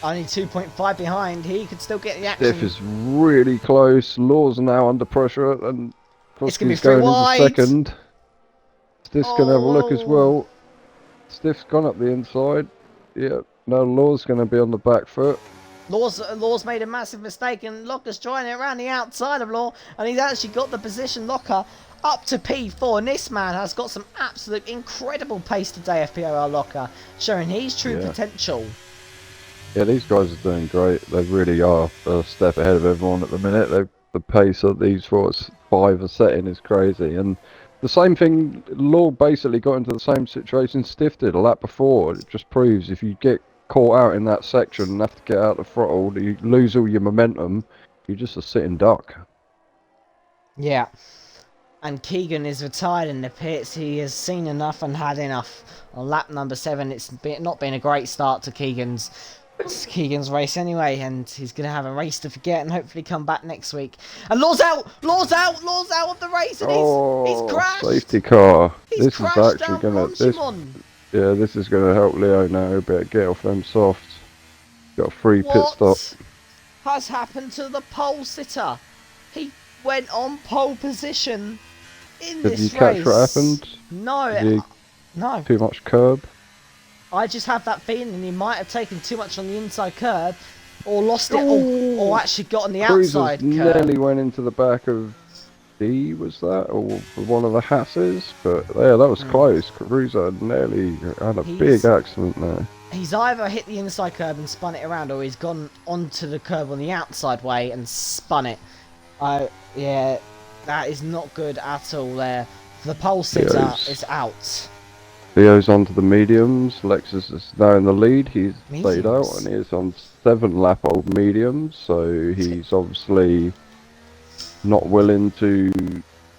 only 2.5 behind. He could still get the action. Stiff is really close. Law's now under pressure, and Croskery's going into second. Stiff's going to have a look as well. Stiff's gone up the inside. Yeah, no, Law's going to be on the back foot. Law's made a massive mistake, and Locker's trying it around the outside of Law, and he's actually got the position Locker up to P4, and this man has got some absolute incredible pace today, FPRL Locker, showing his true potential. Yeah, these guys are doing great. They really are a step ahead of everyone at the minute. The pace that these 5 are setting is crazy, and the same thing, Law basically got into the same situation Stiff did a lap before. It just proves if you get caught out in that section and have to get out the throttle, you lose all your momentum, you're just a sitting duck. Yeah. And Keegan is retired in the pits. He has seen enough and had enough. On lap number 7, it's not been a great start to Keegan's race anyway, and he's going to have a race to forget and hopefully come back next week. And Law's out of the race, and he's crashed. Safety car. This is actually going to this is going to help Leo now. Better get off them softs. Got a free pit stop. What has happened to the pole sitter? He went on pole position in this race. Did you catch what happened? No. No. Too much curb? I just have that feeling he might have taken too much on the inside curb, or lost it, or actually got on the outside curb. Nearly went into the back of D, was that? Or one of the Hasses? But yeah, that was close. Cruiser nearly had a big accident there. He's either hit the inside curb and spun it around, or he's gone onto the curb on the outside way and spun it. Yeah, that is not good at all there. The pole sitter is out. Leo's onto the mediums. Lexus is now in the lead. He's stayed out and he is on 7-lap-old mediums, so he's obviously not willing to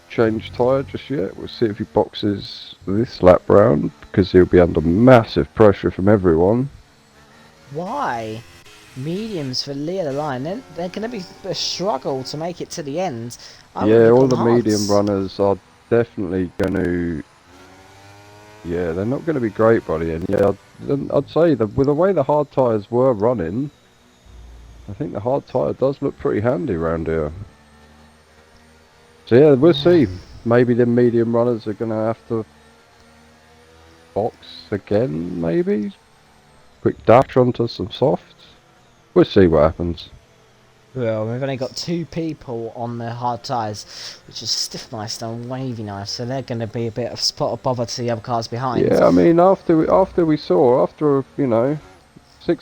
change tyre just yet. We'll see if he boxes this lap round, because he'll be under massive pressure from everyone. Why? Mediums for Leo Line. They're going to be a struggle to make it to the end. Yeah, all the medium runners are definitely going to... Yeah, they're not going to be great by the end. Yeah, I'd say that with the way the hard tyres were running, I think the hard tyre does look pretty handy around here. So yeah, we'll see. Maybe the medium runners are going to have to box again, maybe? Quick dash onto some softs. We'll see what happens. Well, we've only got 2 people on the hard tyres, which is stiff nice and wavy nice, so they're going to be a bit of spot of bother to the other cars behind. Yeah, I mean, after 6 or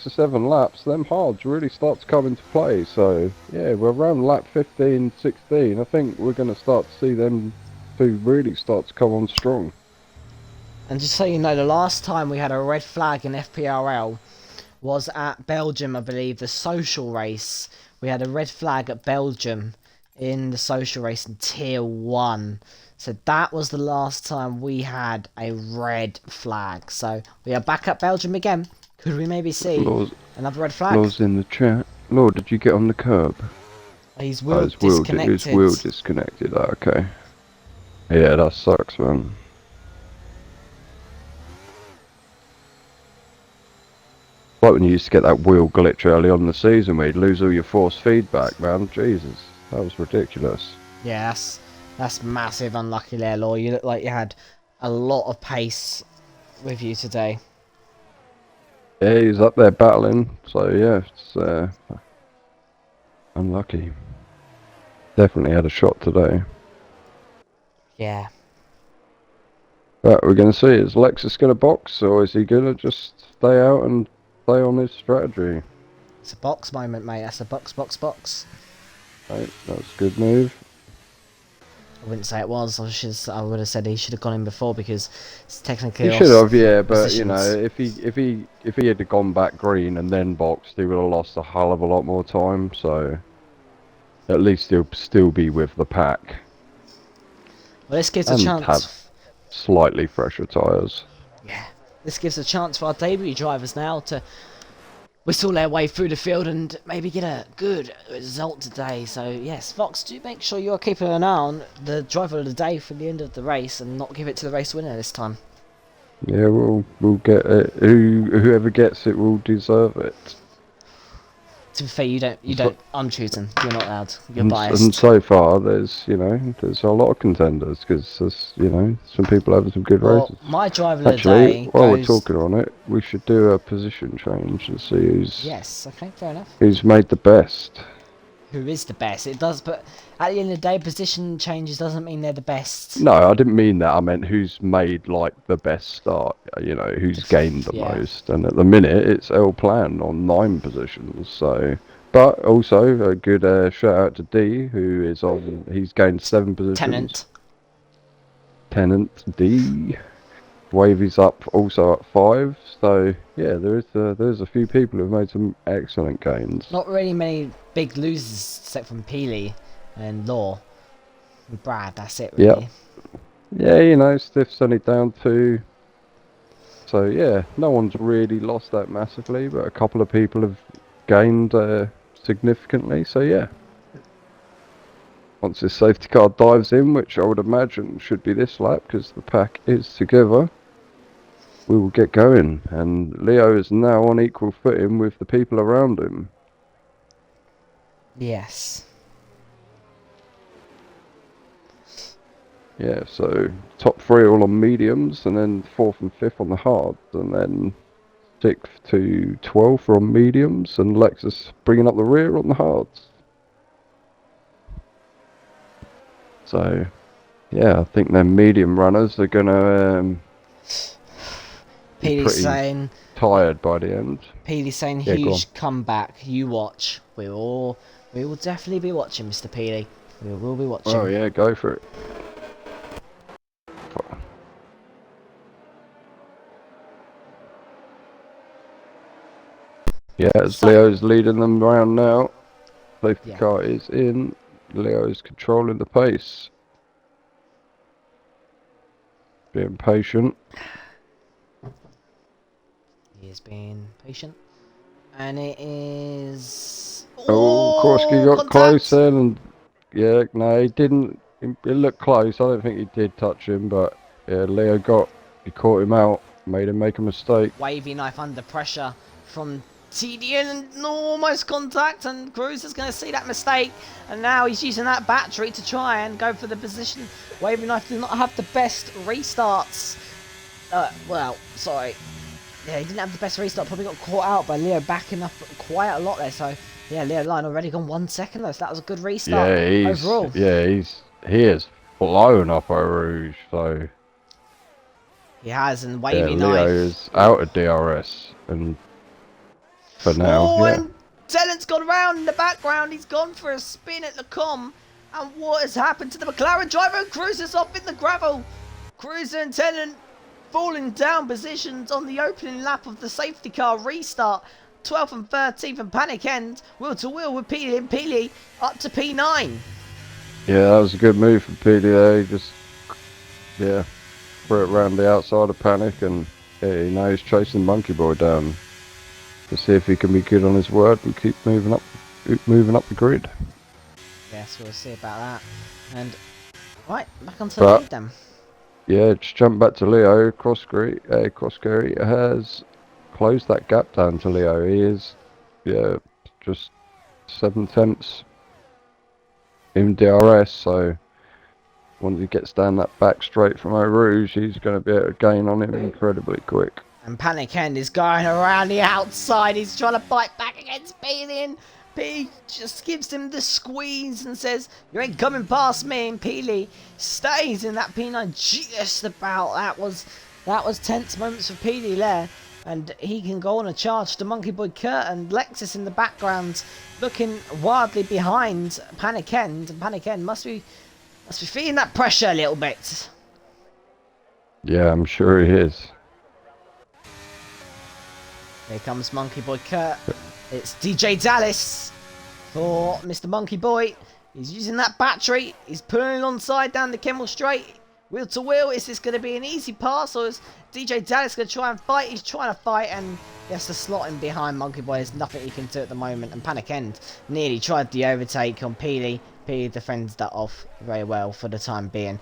7 laps, them hards really start to come into play. So yeah, we're around lap 15, 16. I think we're going to start to see them two really start to come on strong. And just so you know, the last time we had a red flag in FPRL was at Belgium, I believe, the social race. We had a red flag at Belgium in the social race in Tier 1. So that was the last time we had a red flag. So we are back at Belgium again. Could we maybe see Laws, another red flag? laws in the chat. Lord, did you get on the curb? He's Oh, wheel his disconnected. wheel disconnected. Oh, okay. Yeah, that sucks, man. Like when you used to get that wheel glitch early on in the season where you'd lose all your force feedback, man. Jesus, that was ridiculous. Yeah, that's massive unlucky there, Law. You look like you had a lot of pace with you today. Yeah, he's up there battling, so yeah, it's unlucky. Definitely had a shot today. Yeah. But we're going to see, is Lexus going to box, or is he going to just stay out and stay on his strategy? It's a box moment, mate. That's a box. Right, that's a good move. I wouldn't say it was. I would have said he should have gone in before because it's technically He should off have, yeah, but you know, positions. if he had gone back green and then boxed, he would have lost a hell of a lot more time. So at least he'll still be with the pack Well, this gives a and have chance. slightly fresher tyres. Yeah. This gives a chance for our debut drivers now to whistle their way through the field and maybe get a good result today. So yes, Fox, do make sure you're keeping an eye on the driver of the day for the end of the race and not give it to the race winner this time. Yeah, we'll get it. Whoever gets it will deserve it. To be fair, you So, don't. I'm choosing. You're not allowed. You're and biased. so far, there's a lot of contenders because there's some people having some good Well, races. my driver of the Actually, day while we're goes. talking on it, we should do a position change and see Yes. Okay. Fair enough. who's made the best. Who is the best? It does, but at the end of the day, position changes doesn't mean they're the best. No, I didn't mean that. I meant who's made like the best start. Who's gained the Yeah. most. And at the minute, it's El Plan on 9 positions. So, but also a good shout out to D, who is on. He's gained 7 positions. Tenant. Tenant D. Wavy's up also at 5. So yeah, there's a few people who've made some excellent gains. Not really many big losers except from Peely and Law. And Brad, that's it Yep. really. Yeah, Stiff's only down 2. So yeah, no one's really lost that massively, but a couple of people have gained significantly. So yeah, once this safety car dives in, which I would imagine should be this lap because the pack is together, we will get going. And Leo is now on equal footing with the people around him. Yes. Yeah, so top 3 all on mediums, and then 4th and 5th on the hards, and then 6th to 12th are on mediums, and Lexus bringing up the rear on the hards. So, yeah, I think them medium runners are gonna be Peely's pretty saying. tired by the end. Peely's saying Yeah, go on. huge comeback. You watch. We will definitely be watching, Mr. Peely. We will be watching. Oh yeah, go for it. Yeah, as So, Leo's leading them around now. Safety yeah. car is in. Leo's controlling the pace. Being patient. He is being patient. And it is. Oh, Korski Oh, got close contact! then, and yeah, no, he didn't. It looked close. I don't think he did touch him, but yeah, he caught him out, made him make a mistake. Wavy knife under pressure from TDN and almost contact, and Cruz is going to see that mistake, and now he's using that battery to try and go for the position. Wavy knife did not have the best restarts. Well, sorry. Yeah, he didn't have the best restart. Probably got caught out by Leo backing up quite a lot there. So Yeah, Leo Line already gone 1 second though, so that was a good restart Yeah, overall. he is flown off Eau Rouge. So He has, and yeah, Wavy Leo Knife. is out of DRS, and for now, Oh, yeah. and Tennant's gone round in the background. He's gone for a spin at Lecom. And what has happened to the McLaren driver? Cruiser's off in the gravel. Cruiser and Tennant falling down positions on the opening lap of the safety car restart. 12th and 13th and panic end. Wheel to wheel with Peely and Peely up to P9. Yeah, that was a good move for PD there. He just, yeah, threw it around the outside of Panic, and yeah, now he's chasing Monkey Boy down to see if he can be good on his word and keep moving up the grid. Yes, we'll see about that. And right, back onto the But lead then. yeah, just jump back to Leo. Cosgary has closed that gap down to Leo. He is, yeah, just 7 tenths in DRS. So once he gets down that back straight from Eau Rouge, he's going to be able to gain on him incredibly quick. And Panic End is going around the outside. He's trying to fight back against Peely. P just gives him the squeeze and says, "You ain't coming past me." And Peely stays in that P9 just about. That was tense moments for Peely there. And he can go on a charge to Monkey Boy Kurt, and Lexus in the background looking wildly behind Panic End. And Panic End must be feeling that pressure a little bit. Yeah, I'm sure he is. Here comes Monkey Boy Kurt. It's DJ Dallas for Mr. Monkey Boy. He's using that battery. He's pulling alongside down the Kemmel Straight. Wheel to wheel. Is this going to be an easy pass, or is DJ Dallas going to try and fight? He's trying to fight, and he has to slot him behind Monkey Boy. There's nothing he can do at the moment. And Panic End nearly tried the overtake on Peely. Peely defends that off very well for the time being.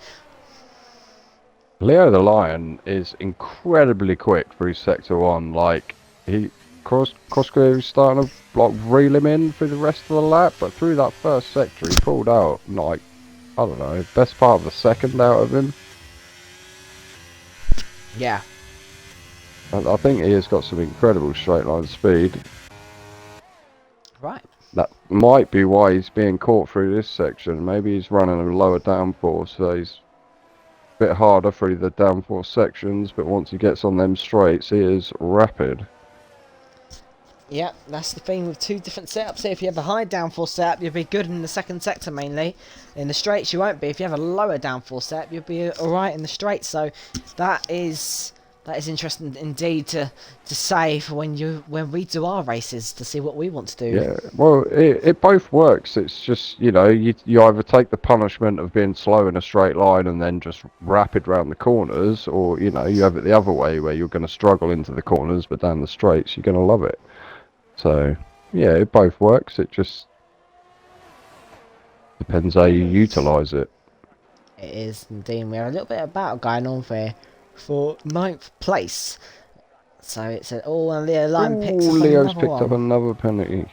Leo the Lion is incredibly quick through Sector 1. Like, Cosgrave is starting to like reel him in through the rest of the lap, but through that first sector he pulled out, like, I don't know, best part of the second out of him. Yeah. I think he has got some incredible straight line speed. Right. That might be why he's being caught through this section. Maybe he's running a lower downforce, so he's a bit harder through the downforce sections, but once he gets on them straights, he is rapid. Yeah, that's the thing with two different setups here. If you have a high downforce setup, you'll be good in the second sector mainly. In the straights, you won't be. If you have a lower downforce setup, you'll be alright in the straights. So that is interesting indeed to say for when we do our races, to see what we want to do. Yeah, well, it both works. It's just, you know, you either take the punishment of being slow in a straight line and then just rapid round the corners, or, you know, you have it the other way where you're going to struggle into the corners, but down the straights you're going to love it. So, yeah, it both works. It just depends how you utilise it. It is indeed. We have a little bit of battle going on for 9th place. So it's an and Leo Line picks up Leo's another picked one. up another penalty.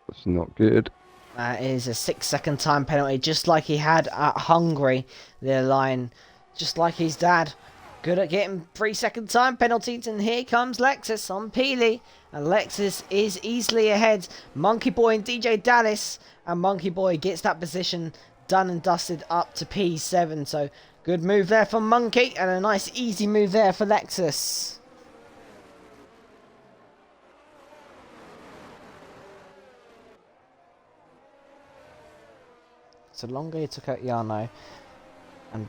That's not good. That is a 6-second time penalty, just like he had at Hungary. Leo Line, just like his dad, good at getting 3-second time penalties. And here comes Lexus on Peely. And Lexus is easily ahead. Monkey Boy and DJ Dallas. And Monkey Boy gets that position done and dusted up to P7. So good move there for Monkey. And a nice easy move there for Lexus. So Longo took out Yano. And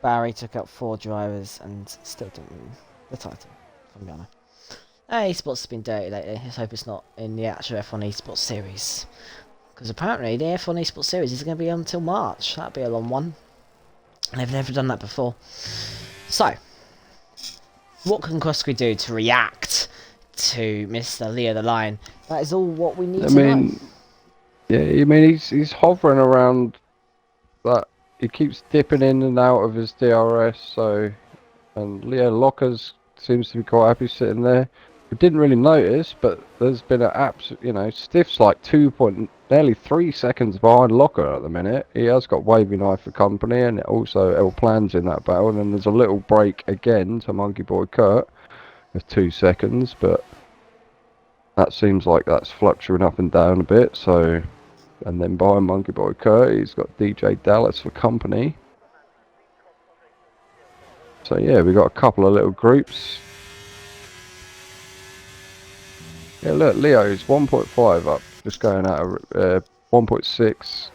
Barry took out 4 drivers and still didn't win the title from Yano. Esports has been dirty lately. Let's hope it's not in the actual F1 Esports series. Because apparently the F1 Esports series is going to be until March. That'll be a long one. They've never done that before. So, what can Koski do to react to Mr. Leo the Lion? That is all what we need to know. Yeah, I mean, he's hovering around that. He keeps dipping in and out of his DRS, so... And Leo Lockers seems to be quite happy sitting there. We didn't really notice, but there's been an absolute, you know, Stiff's like nearly 3 seconds behind Locker at the minute. He has got Wavy Knife for company, and also El Plan's in that battle. And then there's a little break again to Monkey Boy Kurt of 2 seconds, but That seems like that's fluctuating up and down a bit. So, and then behind Monkey Boy Kurt, he's got DJ Dallas for company. So yeah, we got a couple of little groups. Yeah, look, Leo's 1.5 up, just going out of 1.6.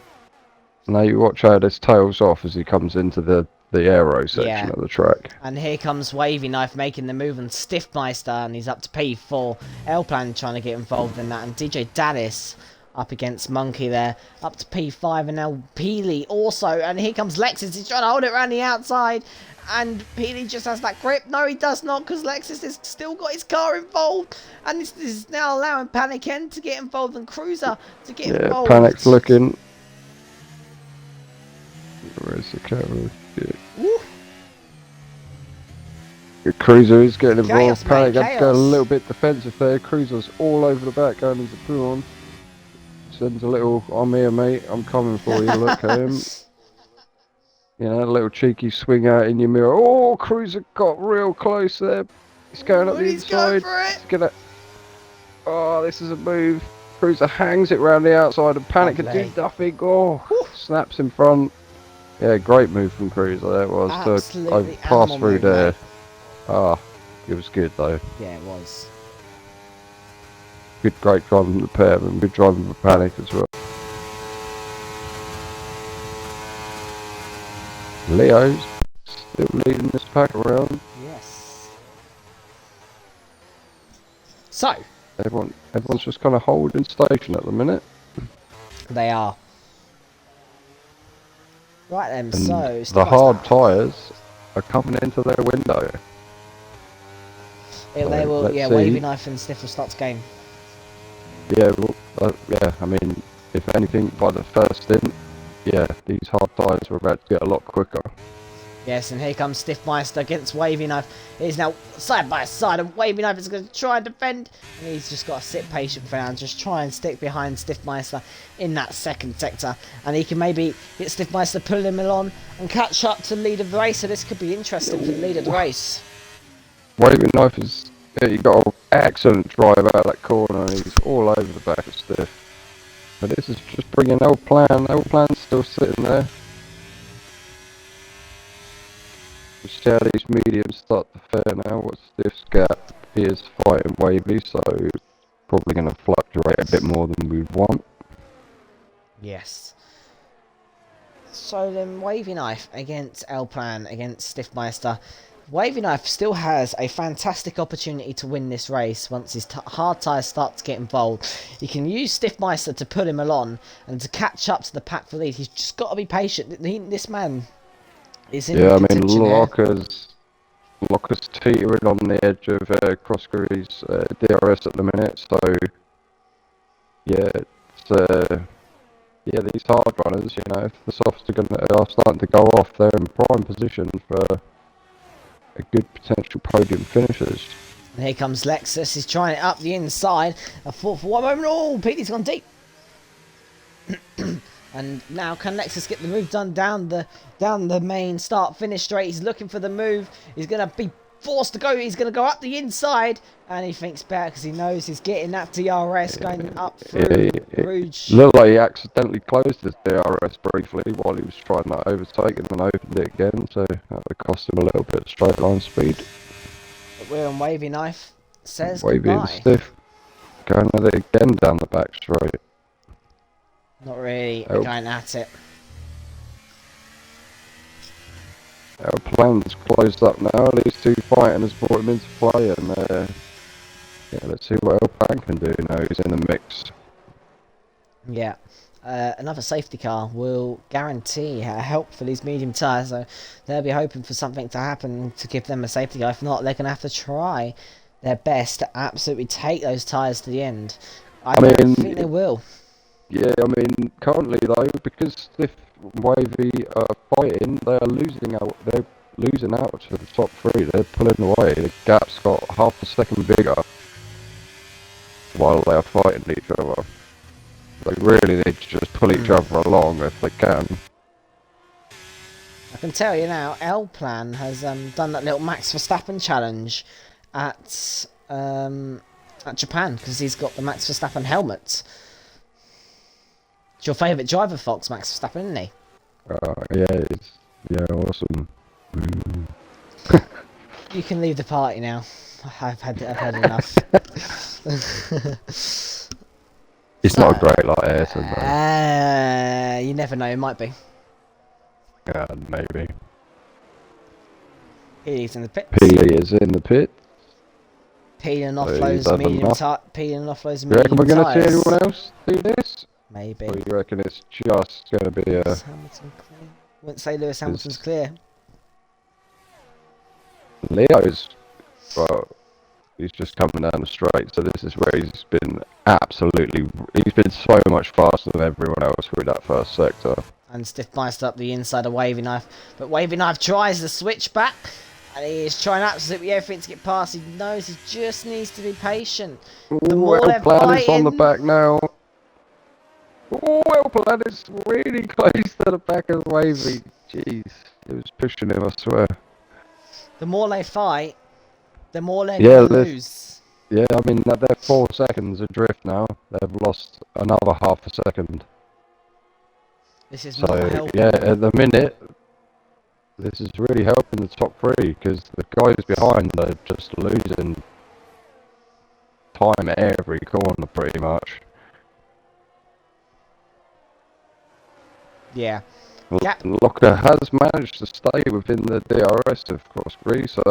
Now you watch how this tails off as he comes into the aero section Yeah. of the track. And here comes Wavy Knife making the move on Stiffmeister, and he's up to P4. L-Plan trying to get involved in that, and DJ Dallas up against Monkey there, up to P5, and now Peely also, and here comes Lexus, he's trying to hold it around the outside, and Peely just has that grip. No, he does not, because Lexus has still got his car involved, and this is now allowing Panic N to get involved, and Cruiser to get involved. Panic's looking. Where's the camera? Cruiser is getting involved. Chaos, Panic mate, had to go a chaos. little bit defensive there. Cruiser's all over the back going into Pullman. Sends a little, I'm here mate, I'm coming for you, look at him. You know, a little cheeky swing out in your mirror. Oh, Cruiser got real close there. He's going up the inside. He's gonna... Oh, this is a move. Cruiser hangs it round the outside and Panic can do nothing. Oh, snaps in front. Yeah, great move from Cruiser there it was. Absolutely to pass through move, there. mate. Ah, it was good though. Yeah, it was. Good, great driving for the pair and good driving for Panic as well. Leo's still leading this pack around. Yes. So, Everyone's just kind of holding station at the minute. they are. Right then, And so... the hard tyres are coming into their window. They So, will, let's yeah, see. Wavy Knife and Sniff will start the game. Yeah, well, yeah, I mean, if anything, by the first stint, yeah, these hard tyres were about to get a lot quicker. Yes, and here comes Stiffmeister against Wavy Knife. He's now side by side, and Wavy Knife is going to try and defend. And he's just got to sit patient for now and just try and stick behind Stiffmeister in that second sector. And he can maybe get Stiffmeister pulling him along and catch up to the lead of the race. So this could be interesting for the lead of the race. Waving Knife is, yeah, he got an excellent drive out of that corner and he's all over the back of Stiff. But this is just bringing L-Plan. L-Plan's still sitting there. We'll see how these mediums start to fare now. What's Stiff's gap? He is fighting Wavy, so probably going to fluctuate a bit more than we'd want. Yes. So then Wavy Knife against L-Plan against Stiffmeister. Wavy Knife still has a fantastic opportunity to win this race once his hard tyres start to get involved. He can use Stiffmeister to put him along and to catch up to the pack for lead. He's just got to be patient. This man is in contention here. Locker's teetering on the edge of Crosscare's DRS at the minute, so yeah, it's yeah, these hard runners, you know, if the softs are starting to go off, they're in prime position for a good potential podium finishes. And here comes Lexus. He's trying it up the inside. I thought for one moment, oh, Petey's gone deep. And now can Lexus get the move done down the main start finish straight? He's looking for the move. He's going to be forced to go. He's going to go up the inside, and he thinks better because he knows he's getting that DRS going up through Rouge. Looked like he accidentally closed his DRS briefly while he was trying to overtake and then opened it again, so that would cost him a little bit of straight line speed. But we're on Wavy Knife. Says Wavy goodbye. and Stiff going at it again down the back straight. Not really going at it. Our plan's closed up now. These two fighting has brought him into play, and yeah, let's see what L-Plan can do now he's in the mix. Yeah. Another safety car will guarantee help for these medium tyres, so they'll be hoping for something to happen to give them a safety car. If not, they're going to have to try their best to absolutely take those tyres to the end. I don't think they will. Yeah, I mean, currently though, because Stiff and Wavy are fighting, they are losing out. They're losing out to the top three. They're pulling away. The gap's got half a second bigger while they're fighting each other. They really need to just pull each other along if they can. I can tell you now, L-Plan has done that little Max Verstappen challenge at at Japan because he's got the Max Verstappen helmet. It's your favourite driver, Fox, Max Verstappen, isn't he? Yeah, awesome. You can leave the party now. I've had enough. It's not a great like Ayrton though. You never know, it might be. Yeah, maybe. He's in the pits. Peely is in the pit. Peeling off So those he's medium enough. peeling off those You reckon medium we're going to see tyres. anyone else do this? Maybe. Or you reckon it's just going to be a... Lewis Hamilton clear. Wouldn't say Lewis Hamilton's clear. Leo's... Well, he's just coming down the straight, so this is where he's been absolutely... He's been so much faster than everyone else through that first sector. And stiff biced up the inside of Wavy Knife. But Wavy Knife tries the switch back. And he is trying absolutely everything to get past. He knows he just needs to be patient. The more they're Plan is on the fighting, back now. Well, Plan is really close to the back of Wavy. Jeez, it was pushing him, I swear. the more they fight, the more they're going to lose. Yeah, I mean, they're 4 seconds adrift now. They've lost another half a second. This is So, not helping. yeah, at the minute, this is really helping the top three, because the guys behind are just losing time at every corner, pretty much. Yeah. Locker has managed to stay within the DRS of Crossbury, so,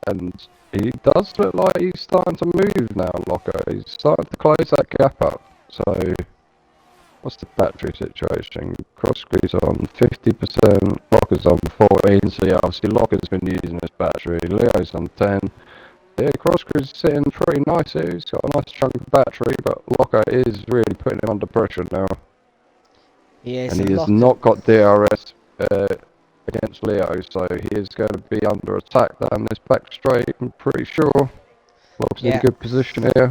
and he does look like he's starting to move now, Locker. He's starting to close that gap up. So, what's the battery situation? Crossbury's on 50%, Locker's on 14, so yeah, obviously Locker's been using his battery, Leo's on 10. Yeah, Crossbury's sitting pretty nice here. He's got a nice chunk of battery, but Locker is really putting him under pressure now. Yes, And he has not got DRS against Leo, so he is going to be under attack down this back straight, I'm pretty sure. Locker's in a good position here.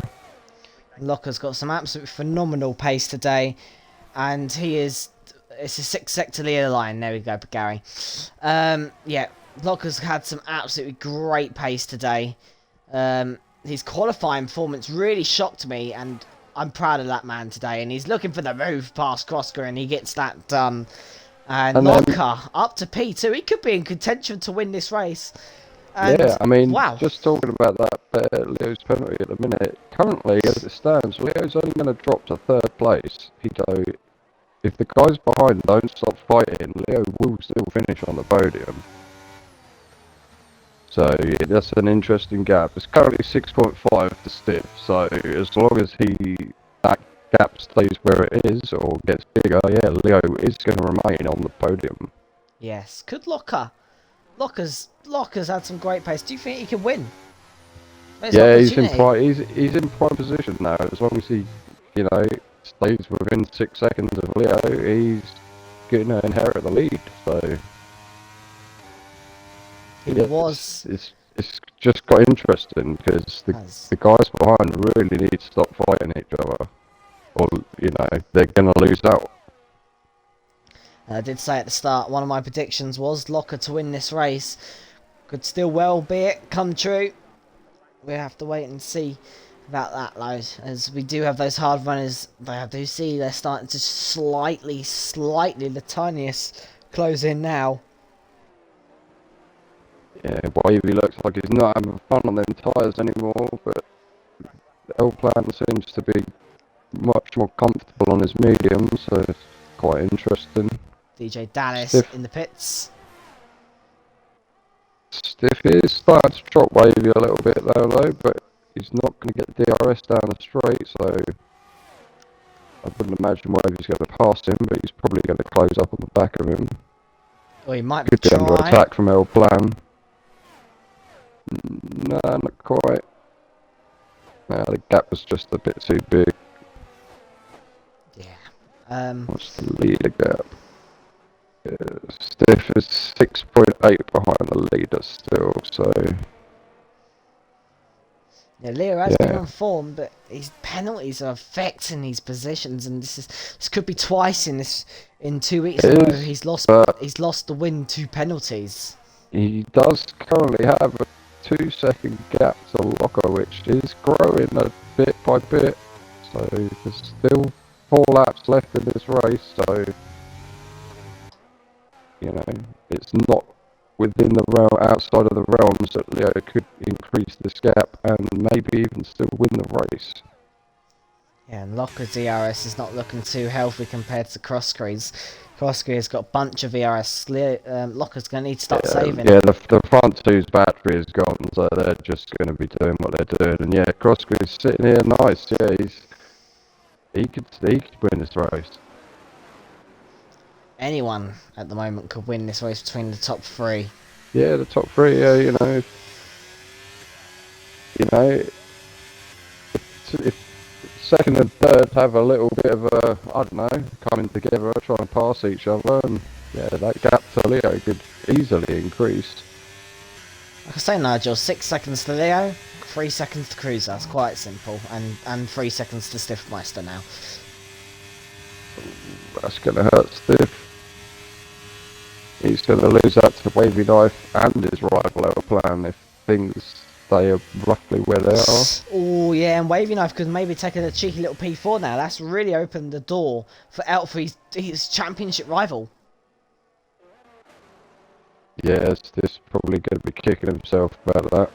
Locker's got some absolutely phenomenal pace today, and he is... It's a 6 sector leader line. There we go, Gary. Yeah, Locker's had some absolutely great pace today. His qualifying performance really shocked me, and I'm proud of that man today. And he's looking for the move past Crosker, and he gets that done. And Locker up to P2. He could be in contention to win this race. And, yeah, I mean, wow. Just talking about that Leo's penalty at the minute. Currently, as it stands, Leo's only going to drop to 3rd place. If the guys behind don't stop fighting, Leo will still finish on the podium. So yeah, that's an interesting gap. It's currently 6.5 to Stiff, so as long as that gap stays where it is or gets bigger, yeah, Leo is going to remain on the podium. Yes, could Locker. Locker's had some great pace. Do you think he can win? Yeah, he's in prime position now. As long as he, stays within 6 seconds of Leo, he's going to inherit the lead. So it's just got interesting because the guys behind really need to stop fighting each other, or they're going to lose out. I did say at the start, one of my predictions was Locker to win this race. Could still well be it come true. We have to wait and see about that, though, as we do have those hard runners. I do see they're starting to slightly, the tiniest close in now. Yeah, Wavy looks like he's not having fun on them tyres anymore, but L-Plan seems to be much more comfortable on his medium, so it's quite interesting. DJ Dallas in the pits. Stiff is starting to drop Wavy a little bit though, but he's not going to get DRS down the straight, so I wouldn't imagine Wavy's going to pass him, but he's probably going to close up on the back of him. Well, he might Could be under attack from L-Plan. No, not quite. No, the gap was just a bit too big. Yeah. What's the leader gap? Stiff is 6.8 behind the leader still, so... Yeah, Leo has been on form, but his penalties are affecting his positions, and this could be twice in 2 weeks in a row. He's lost the win to penalties. He does currently have 2-second gap to Locker, which is growing a bit by bit. So there's still 4 laps left in this race. So it's not within the realm, outside of the realms that Leo could increase this gap and maybe even still win the race. Yeah, and Locker's ERS is not looking too healthy compared to Crosscree's. Crosscree's got a bunch of ERS. Locker's going to need to start saving. Yeah, the front two's battery is gone, so they're just going to be doing what they're doing. And yeah, Crosscree's sitting here nice. Yeah, he could win this race. Anyone at the moment could win this race between the top 3. Yeah, the top 3. Yeah, if second and third have a little bit of a, I don't know, coming together, trying to pass each other, and yeah, that gap to Leo could easily increase. Like I say, Nigel, 6 seconds to Leo, 3 seconds to Cruiser. It's quite simple, and 3 seconds to Stiffmeister now. That's going to hurt Stiff. He's going to lose out to Wavy Knife and his rival Plan if things stay roughly where they are. Oh yeah, and Wavy Knife could maybe take a cheeky little P4 now. That's really opened the door for his championship rival. Yes, this is probably going to be kicking himself about that.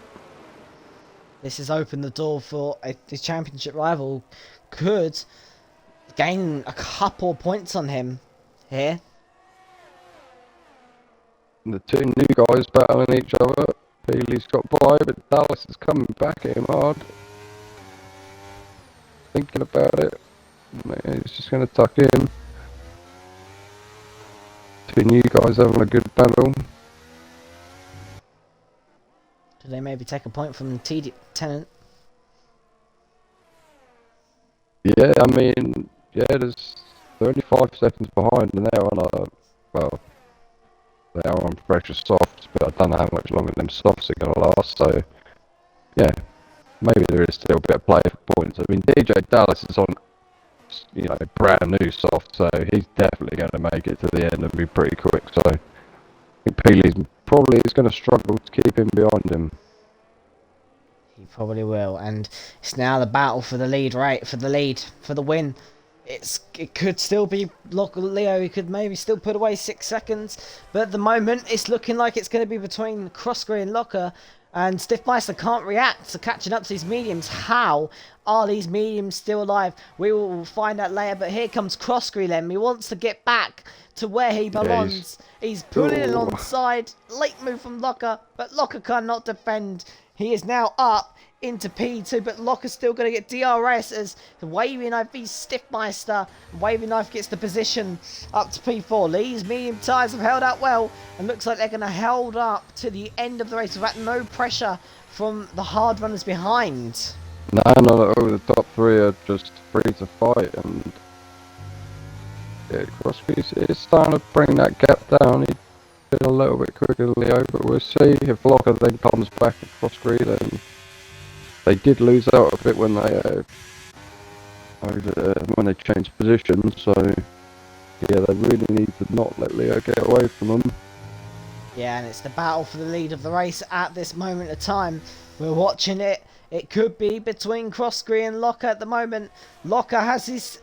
This has opened the door for his championship rival could gain a couple points on him here. The 2 new guys battling each other. Healy's got by, but Dallas is coming back at him hard. Thinking about it. He's just going to tuck in. 2 new guys having a good battle. Do they maybe take a point from Tenant? Yeah, I mean, yeah, they're only 5 seconds behind, and they're on they are on precious softs, but I don't know how much longer them softs are going to last, so yeah, maybe there is still a bit of play for points. I mean, DJ Dallas is on, brand new soft, so he's definitely going to make it to the end and be pretty quick, so I think Peely's probably is going to struggle to keep him behind him. He probably will, and it's now the battle for the lead, right? For the win. It could still be Leo. He could maybe still put away 6 seconds, but at the moment it's looking like it's going to be between Crossgreen and Locker, and Stiffmeister can't react to catching up to these mediums. How are these mediums still alive? We will find out later, but here comes Crossgreen then. He wants to get back to where he belongs. Yeah, he's pulling it onside. Late move from Locker, but Locker cannot defend. He is now up into P2, but Locker's still going to get DRS as Wavy Knife beats Stiffmeister. Wavy Knife gets the position up to P4. These medium tyres have held out well, and looks like they're going to hold up to the end of the race without no pressure from the hard runners behind. No, not at all. The top 3 are just free to fight, and yeah, Crossby is starting to bring that gap down. He's been a little bit quicker than Leo, but we'll see if Locker then comes back across Crossby. Then they did lose out a bit when they changed positions, so yeah, they really need to not let Leo get away from them. Yeah, and it's the battle for the lead of the race at this moment of time. We're watching it. It could be between Crossgreen and Locker at the moment. Locker has his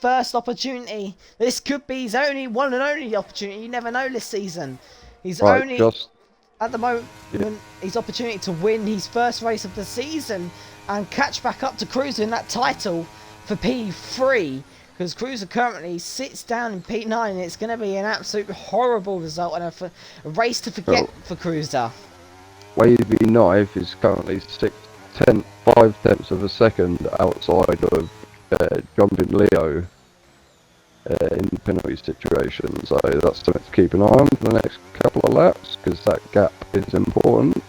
first opportunity. This could be his only one and only opportunity. You never know this season. He's right, only at the moment his opportunity to win his first race of the season and catch back up to Cruiser in that title for P3, because Cruiser currently sits down in P9, and it's going to be an absolute horrible result and a race to forget for Cruiser. Wavy Knife is currently 5/10 of a second outside of jumping Leo in the penalty situation, so that's something to keep an eye on for the next couple of laps, because that gap is important.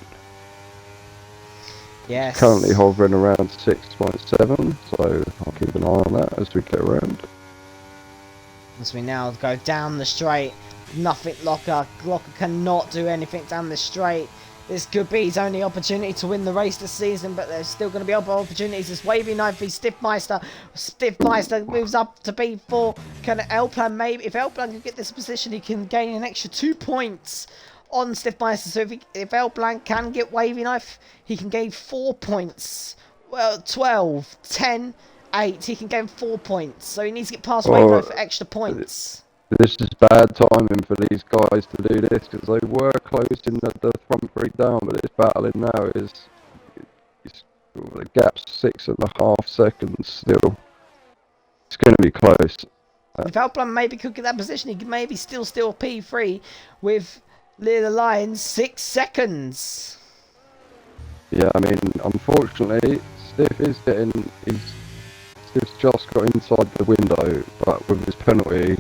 Yes. It's currently hovering around 6.7, so I'll keep an eye on that as we get around. As we now go down the straight, nothing Locker cannot do anything down the straight. This could be his only opportunity to win the race this season, but there's still going to be other opportunities. This Wavy Knife v Stiffmeister. Stiffmeister moves up to B4. Can Elplan maybe, if Elplan can get this position, he can gain an extra 2 points on Stiffmeister. So if El Blanc can get Wavy Knife, he can gain 4 points. Well, 12, 10, 8. He can gain 4 points. So he needs to get past Wavy Knife for extra points. This is bad timing for these guys to do this because they were close in the front three down, but this battling now is the gap's 6.5 seconds still. It's going to be close. If Alplan maybe could get that position, he could maybe still steal P3 with Lear the Lion 6 seconds. Yeah, I mean, unfortunately, Stiff's just got inside the window, but with his penalty,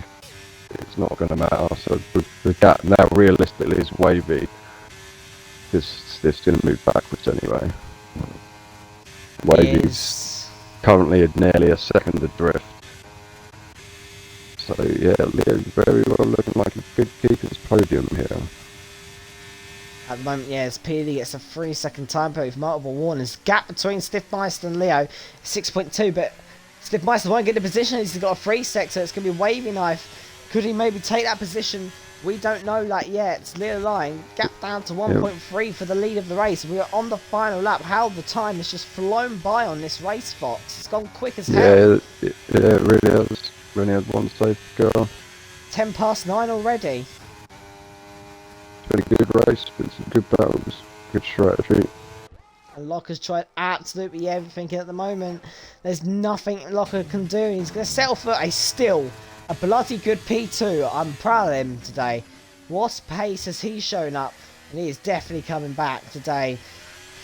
it's not going to matter. So the gap now realistically is Wavy, because Stiff's going to move backwards anyway. Wavy's currently at nearly a second adrift. So yeah, Leo very well looking like a good keeper's podium here. At the moment, yes, PD gets a 3-second time penalty for multiple warnings. Gap between Stiffmeister and Leo is 6.2, but Stiffmeister won't get the position. He's got a 3 sec, so it's going to be Wavy Knife. Could he maybe take that position? We don't know that yet. It's Leo Line. Gap down to 1.3 for the lead of the race. We are on the final lap. How the time has just flown by on this race, Fox. It's gone quick as hell. Yeah, it really has. We only had one safe go. 10 past 9 already. It's been a good race, been some good battles, good strategy. And Locker's tried absolutely everything at the moment. There's nothing Locker can do. He's going to settle for a bloody good P2. I'm proud of him today. What pace has he shown up? And he is definitely coming back today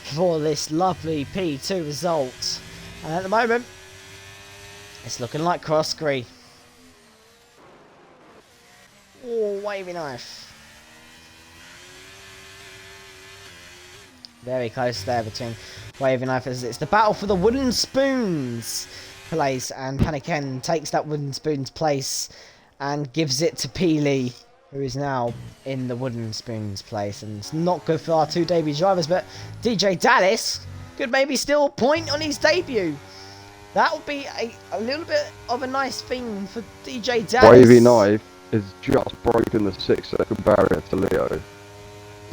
for this lovely P2 result. And at the moment, it's looking like Crossgree. Oh, Wavy Knife. Very close there between Wavy Knife. It's the battle for the wooden spoons place, and Paniken takes that wooden spoons place and gives it to Peely, who is now in the wooden spoons place. And it's not good for our 2 debut drivers, but DJ Dallas could maybe steal a point on his debut. That would be a little bit of a nice thing for DJ Dallas. Wavy Knife is just broken the 6-second barrier to Leo.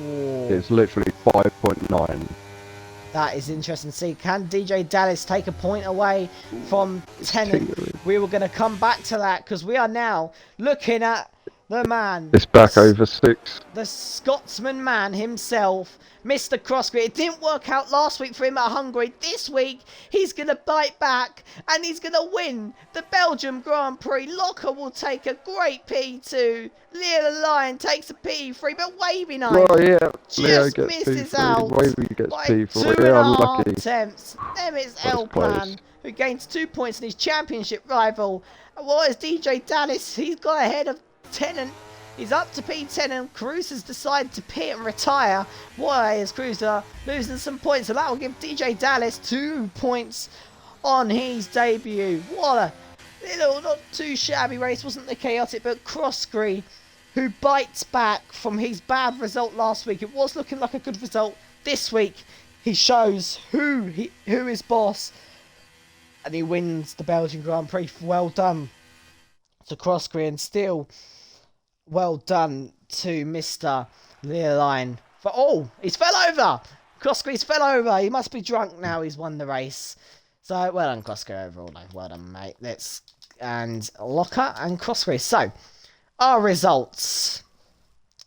Ooh. It's literally 5.9. That is interesting to see. Can DJ Dallas take a point away from Tennant? We were going to come back to that because we are now looking at the man. It's back over 6. The Scotsman man himself, Mr. Crossgree. It didn't work out last week for him at Hungary. This week, he's going to bite back and he's going to win the Belgium Grand Prix. Locker will take a great P2. Leo the Lion takes a P3, but Wavy Knife Leo just gets misses P3. out Wavy gets by P4. 2.5 attempts. Then it's That was Elplan, close. who gains 2 points in his championship rival. And what is DJ Dallas? He's got ahead of Tennant. He's up to P10 and Cruz has decided to pit and retire. Why is Cruiser losing some points? So that will give DJ Dallas 2 points on his debut. What a little, not too shabby race. Wasn't the chaotic, but Crossgree, who bites back from his bad result last week. It was looking like a good result. This week, he shows who is boss. And he wins the Belgian Grand Prix. Well done to Crossgree, and still well done to Mr. Learline. He's fell over! Crossgree's fell over. He must be drunk now. He's won the race. So, well done, Crossgree, overall. Well done, mate. And Locker and Crossgree. So, our results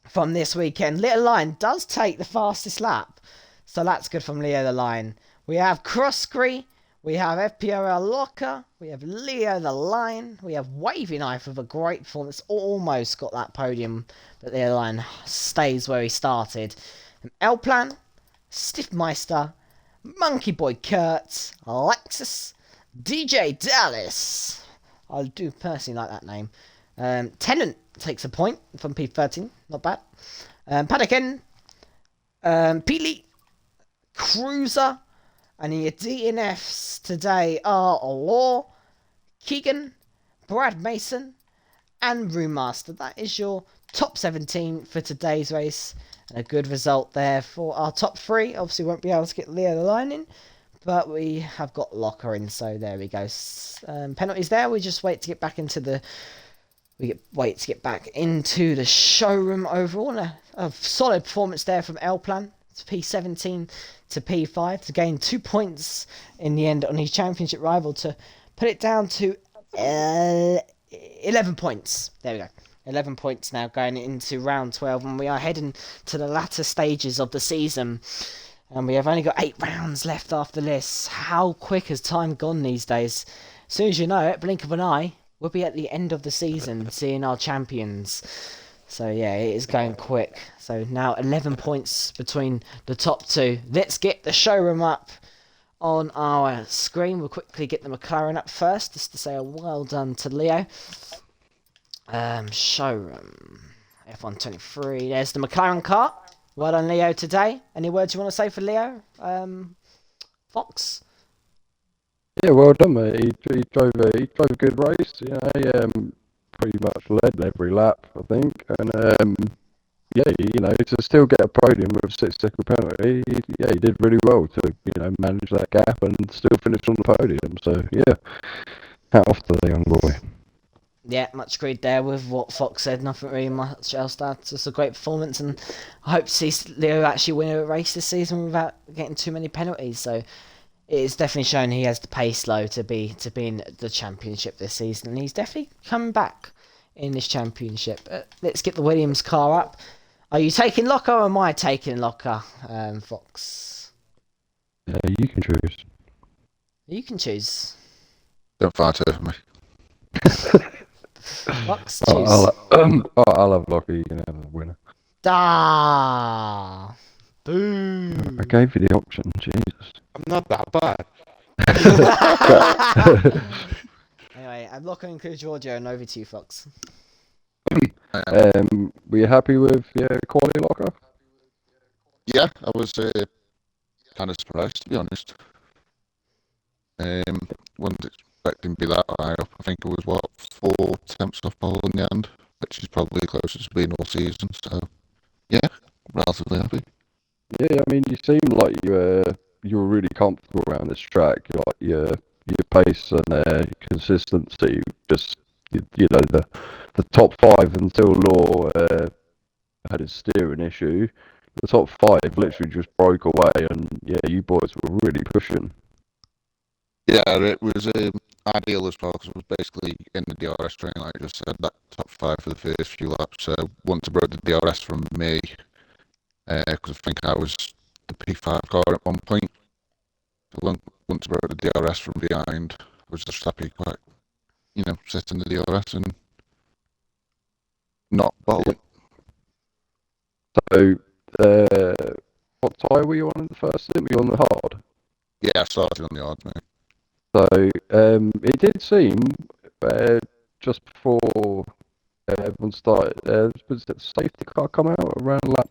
from this weekend. Little Lion does take the fastest lap. So, that's good from Leo the Lion. We have Crossgree. We have FPRL Locker, we have Leo the Lion, we have Wavy Knife with a great performance, almost got that podium, but Leo the Lion stays where he started. And Elplan, Stiffmeister, Monkey Boy Kurt, Alexis, DJ Dallas, I do personally like that name. Tennant takes a point from P13, not bad. Paniken, Peely, Cruiser, and your DNFs today are Law, Keegan, Brad Mason, and Brewmaster. That is your top 17 for today's race. And a good result there for our top 3. Obviously won't be able to get Leo the Lion in, but we have got Locker in, so there we go. Penalties there. We just wait to get back into the wait to get back into the showroom overall. A solid performance there from L Plan. It's P17 to P5 to gain 2 points in the end on his championship rival to put it down to 11 points. There we go. 11 points now going into round 12, and we are heading to the latter stages of the season. And we have only got 8 rounds left after this. How quick has time gone these days? As soon as you know it, blink of an eye, we'll be at the end of the season seeing our champions. So yeah, it is going quick. So now 11 points between the top two. Let's get the showroom up on our screen. We'll quickly get the McLaren up first, just to say a well done to Leo. Showroom F123. There's the McLaren car. Well done, Leo, today. Any words you want to say for Leo? Fox? Yeah, well done, mate. He drove a good race. You know, he pretty much led every lap, I think. And yeah, you know, to still get a podium with a 6-second penalty, he did really well to manage that gap and still finish on the podium. So yeah, hat off to the young boy. Yeah, much agreed there with what Fox said. Nothing really much else to add. Just a great performance, and I hope to see Leo actually win a race this season without getting too many penalties. So it's definitely shown he has the pace low to be in the championship this season, and he's definitely coming back in this championship. Let's get the Williams car up. Are you taking Locker or am I taking Locker, Fox? Yeah, you can choose. You can choose. Don't fight over me. Fox, choose. I'll have Lockie. You can have the winner. Ah, boo. I gave you the option. Jesus. I'm not that bad. Anyway, I'm Locker includes Georgia, and over to you, Fox. Were you happy with quality Locker? Yeah, I was kind of surprised, to be honest. Wasn't expecting to be that high up. I think it was, 4 tenths off pole in the end, which is probably closest to being all season. So, yeah, relatively happy. Yeah, I mean, you seem like you were really comfortable around this track. Like your pace and consistency. Just the top 5 until Law had a steering issue. The top 5 literally just broke away, and yeah, you boys were really pushing. Yeah, it was ideal as well because it was basically in the DRS train, like I just said, that top 5 for the first few laps. So once I broke the DRS from me, because I think I was the P5 car at one point. So once I broke the DRS from behind, I was just happy quite, sitting the DRS and not bottling. So, what tyre were you on in the first stint? Were you on the hard? Yeah, I started on the hard, mate. So, it did seem just before everyone started, was it the safety car come out around lap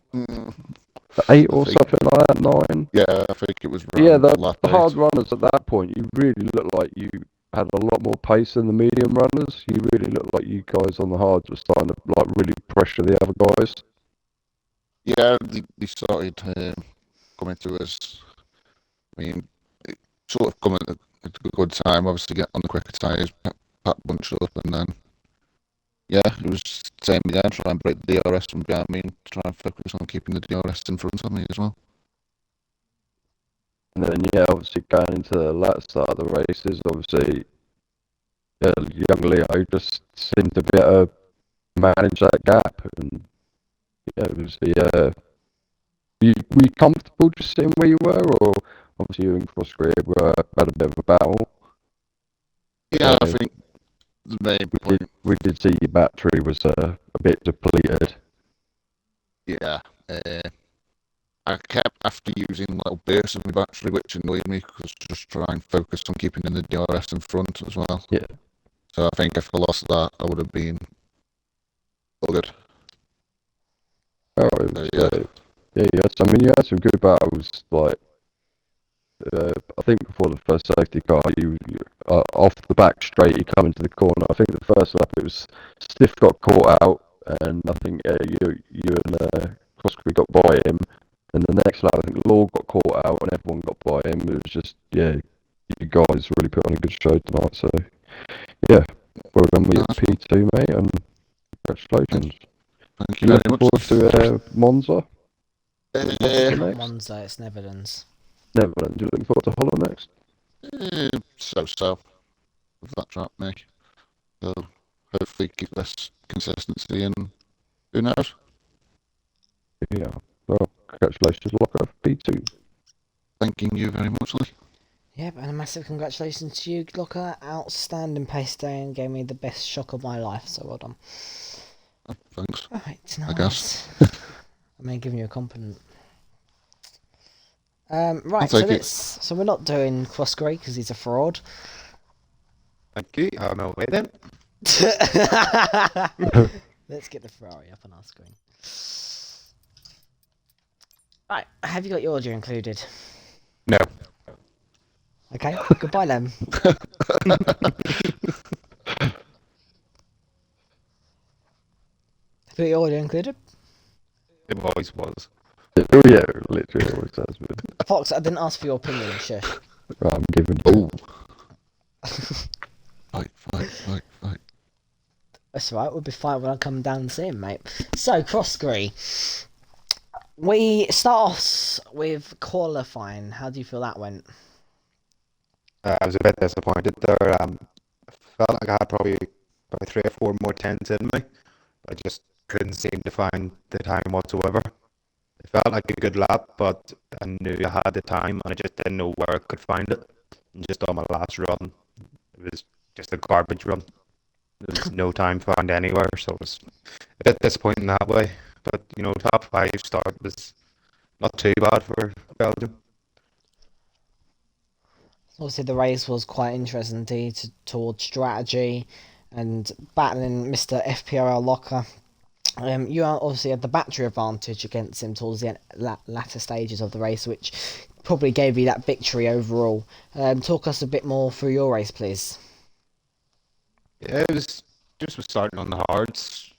8 or something like that, 9? Yeah, I think it was around Yeah, lap the 8. hard runners at that point, you really looked like you had a lot more pace than the medium runners. You really looked like you guys on the hards were starting to really pressure the other guys. Yeah, they started coming to us. I mean, it sort of come at a good time, obviously, get on the quicker tyres, pack bunch up, and then, yeah, it was the same again, try and break the DRS from behind me and try and focus on keeping the DRS in front of me as well. And then, yeah, obviously going into the latter start of the races, obviously, young Leo just seemed to be able to manage that gap. And, yeah, it was were you comfortable just sitting where you were, or obviously you and Cross Grid had a bit of a battle? Yeah, I think the main point. We did see your battery was a bit depleted. Yeah, I kept after using little bursts of my battery, which annoyed me because just try and focus on keeping in the DRS in front as well. Yeah. So I think if I lost that, I would have been buggered. Oh, Yeah. Yes. I mean, you had some good battles. Like, I think before the first safety car, you off the back straight, you come into the corner. I think the first lap it was Stiff got caught out, and I think you and Crossbury got by him. And the next lap, I think Law got caught out, and everyone got by him. It was just you guys really put on a good show tonight. So yeah, well done with your P2, mate, and Congratulations. Thank You you very looking much. forward to Monza? It's Uh, not next? Monza, it's Netherlands. Netherlands. You looking forward to Holland next? so with that track, mate. So hopefully keep this consistency and who knows? Yeah. Well, congratulations, Locker P2. Thanking you very much, Lee. Yep, and a massive congratulations to you, Locker. Outstanding pace day and gave me the best shock of my life, so well done. Thanks, Right, I guess. nice. I may give you a compliment. I'll Right, so take it. so we're not doing Crossgrey because he's a fraud. Thank you. I'm away then. Let's get the Ferrari up on our screen. Right, have you got your audio included? No. Okay, goodbye then. Have you got your audio included? It always was. Oh yeah, literally always has been. Fox, I didn't ask for your opinion, shush. Right, I'm giving you. Oh. Fight. That's right, we'll be fine when I come down and see him, mate. So, Crossgrey. We start off with qualifying. How do you feel that went? I was a bit disappointed there. I felt like I had probably about 3 or 4 more tens in me. I just couldn't seem to find the time whatsoever. It felt like a good lap, but I knew I had the time and I just didn't know where I could find it. And just on my last run, it was just a garbage run. There was no time found anywhere, so it was a bit disappointing that way. But, top 5 start was not too bad for Belgium. Obviously, the race was quite interesting indeed towards strategy and battling Mr. FPRL Locker. You obviously had the battery advantage against him towards the latter stages of the race, which probably gave you that victory overall. Talk us a bit more through your race, please. Yeah, it was just was starting on the hards.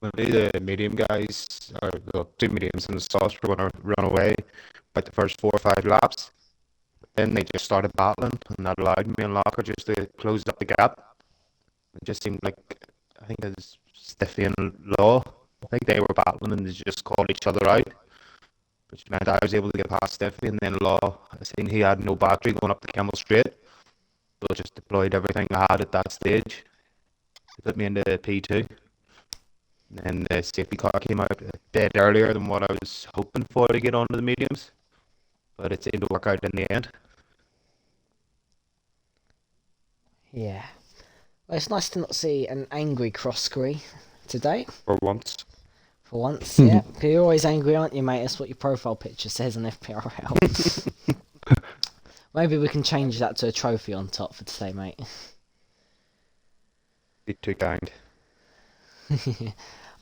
Maybe the medium guys, or the 2 mediums and the softs were going to run away about the first 4 or 5 laps. Then they just started battling, and that allowed me and Locker just to close up the gap. It just seemed like, I think it was Stiffy and Law. I think they were battling and they just called each other out, which meant I was able to get past Stiffy, and then Law, I seen he had no battery going up the Camel Straight. So I just deployed everything I had at that stage. It put me into P2. And the safety car came out a bit earlier than what I was hoping for to get onto the mediums. But it seemed to work out in the end. Yeah. Well, it's nice to not see an angry Crossgrey today. For once. For once, yeah. 'Cause you're always angry, aren't you, mate? That's what your profile picture says on FPRL. Maybe we can change that to a trophy on top for today, mate. Be too kind.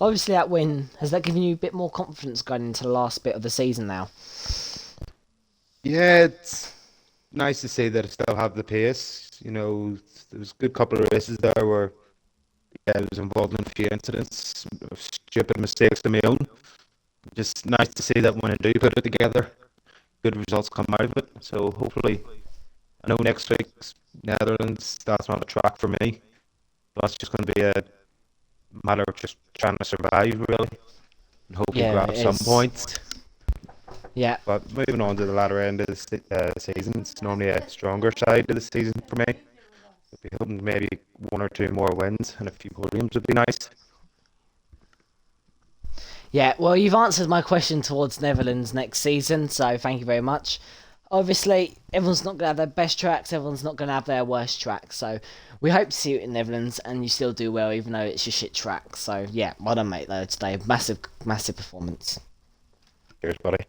Obviously, that win, has that given you a bit more confidence going into the last bit of the season now? Yeah, it's nice to see that I still have the pace. There was a good couple of races there where I was involved in a few incidents, stupid mistakes of my own. Just nice to see that when I do put it together, good results come out of it. So hopefully, I know next week's Netherlands, that's not a track for me. That's just going to be a matter of just trying to survive, really, and hopefully Yeah, grab it some is. points. Yeah. But moving on to the latter end of the season, it's normally a stronger side of the season for me. I'd be hoping maybe 1 or 2 more wins and a few podiums would be nice. Yeah, well, you've answered my question towards Netherlands next season, so thank you very much. Obviously, everyone's not going to have their best tracks, everyone's not going to have their worst tracks, so we hope to see you in Netherlands, and you still do well, even though it's your shit track. So, yeah, well done, mate, though, today. Massive performance. Cheers, buddy.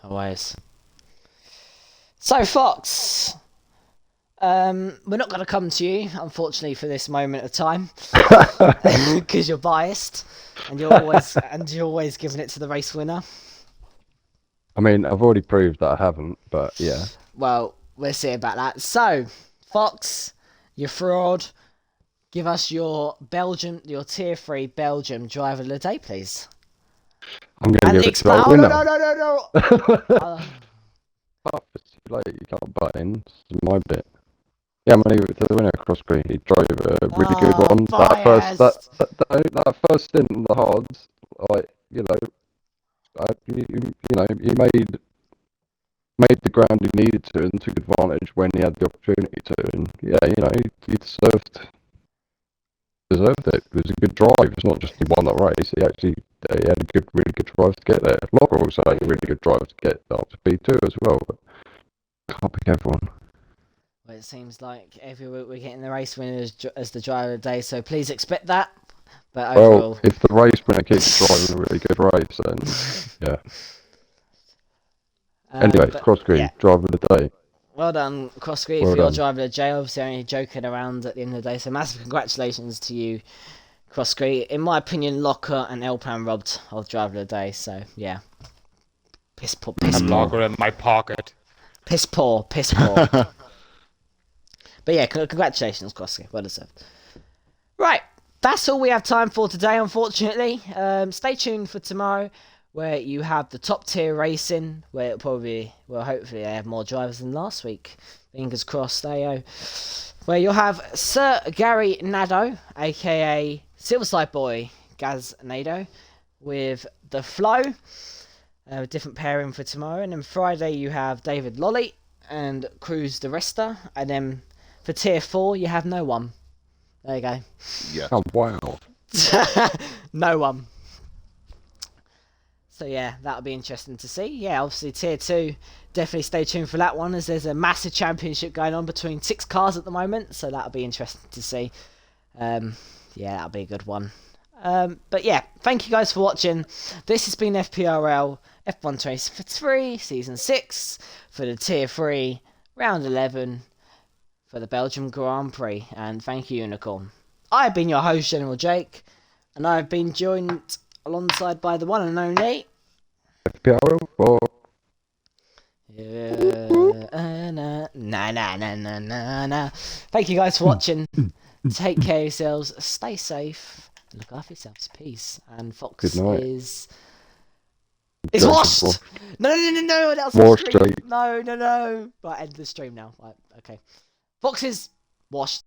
Always. So, Fox, we're not going to come to you, unfortunately, for this moment of time, because you're biased, and you're always giving it to the race winner. I mean, I've already proved that I haven't, but yeah. Well, we'll see about that. So, Fox, you fraud. Give us your tier 3 Belgium driver of the day, please. I'm going to And give it to our oh, winner. no. It's too late, you can't butt in. It's my bit. Yeah, man, the winner cross screen, he drove a really good Oh, one. biased. That first stint in the hards, like, he made the ground he needed to and took advantage when he had the opportunity to. And yeah, he deserved it. It was a good drive. It's not just he won that race. He had a really good drive to get there. Logger also had a really good drive to get up to P2 as well. But can't pick everyone. Well, it seems like every week we're getting the race winner as the driver of the day, so please expect that. But overall, Well, if the race winner keeps driving a really good race, then yeah. Anyway, but cross screen, yeah, driver of the day. well done, Crosscrete, Well for your done. driver of the day. Obviously, only joking around at the end of the day, so massive congratulations to you, Crosscrete. In my opinion, Locker and Elpan robbed of driver of the day, so yeah. Piss poor, piss A poor. logger in my pocket. Piss poor, piss poor. But yeah, congratulations, Crosscrete. Well deserved. Right, that's all we have time for today, unfortunately. Stay tuned for tomorrow, where you have the top tier racing, where hopefully they have more drivers than last week. Fingers crossed, where you'll have Sir Gary Nado, aka Silverside Boy Gaz Nado, with the Flow, a different pairing for tomorrow. And then Friday you have David Lolly and Cruz the Resta, and then for tier 4 you have no one. There you go. Yeah. Oh wow! No one. So yeah, that'll be interesting to see. Yeah, obviously tier 2, definitely stay tuned for that one, as there's a massive championship going on between 6 cars at the moment, so that'll be interesting to see. Yeah, that'll be a good one. But yeah, thank you guys for watching. This has been FPRL F1 23 Season 6 for the tier 3 round 11 for the Belgium Grand Prix, and thank you, Unicorn. I've been your host, General Jake, and I've been joined alongside by the one and only FPRL for na. Thank you guys for watching. Take care of yourselves, stay safe, and look after yourselves. Peace. And Fox Good night. is Joseph washed. No, that's Washed, stream. Jake. No. Right, end the stream now. Right, okay. Fox is washed.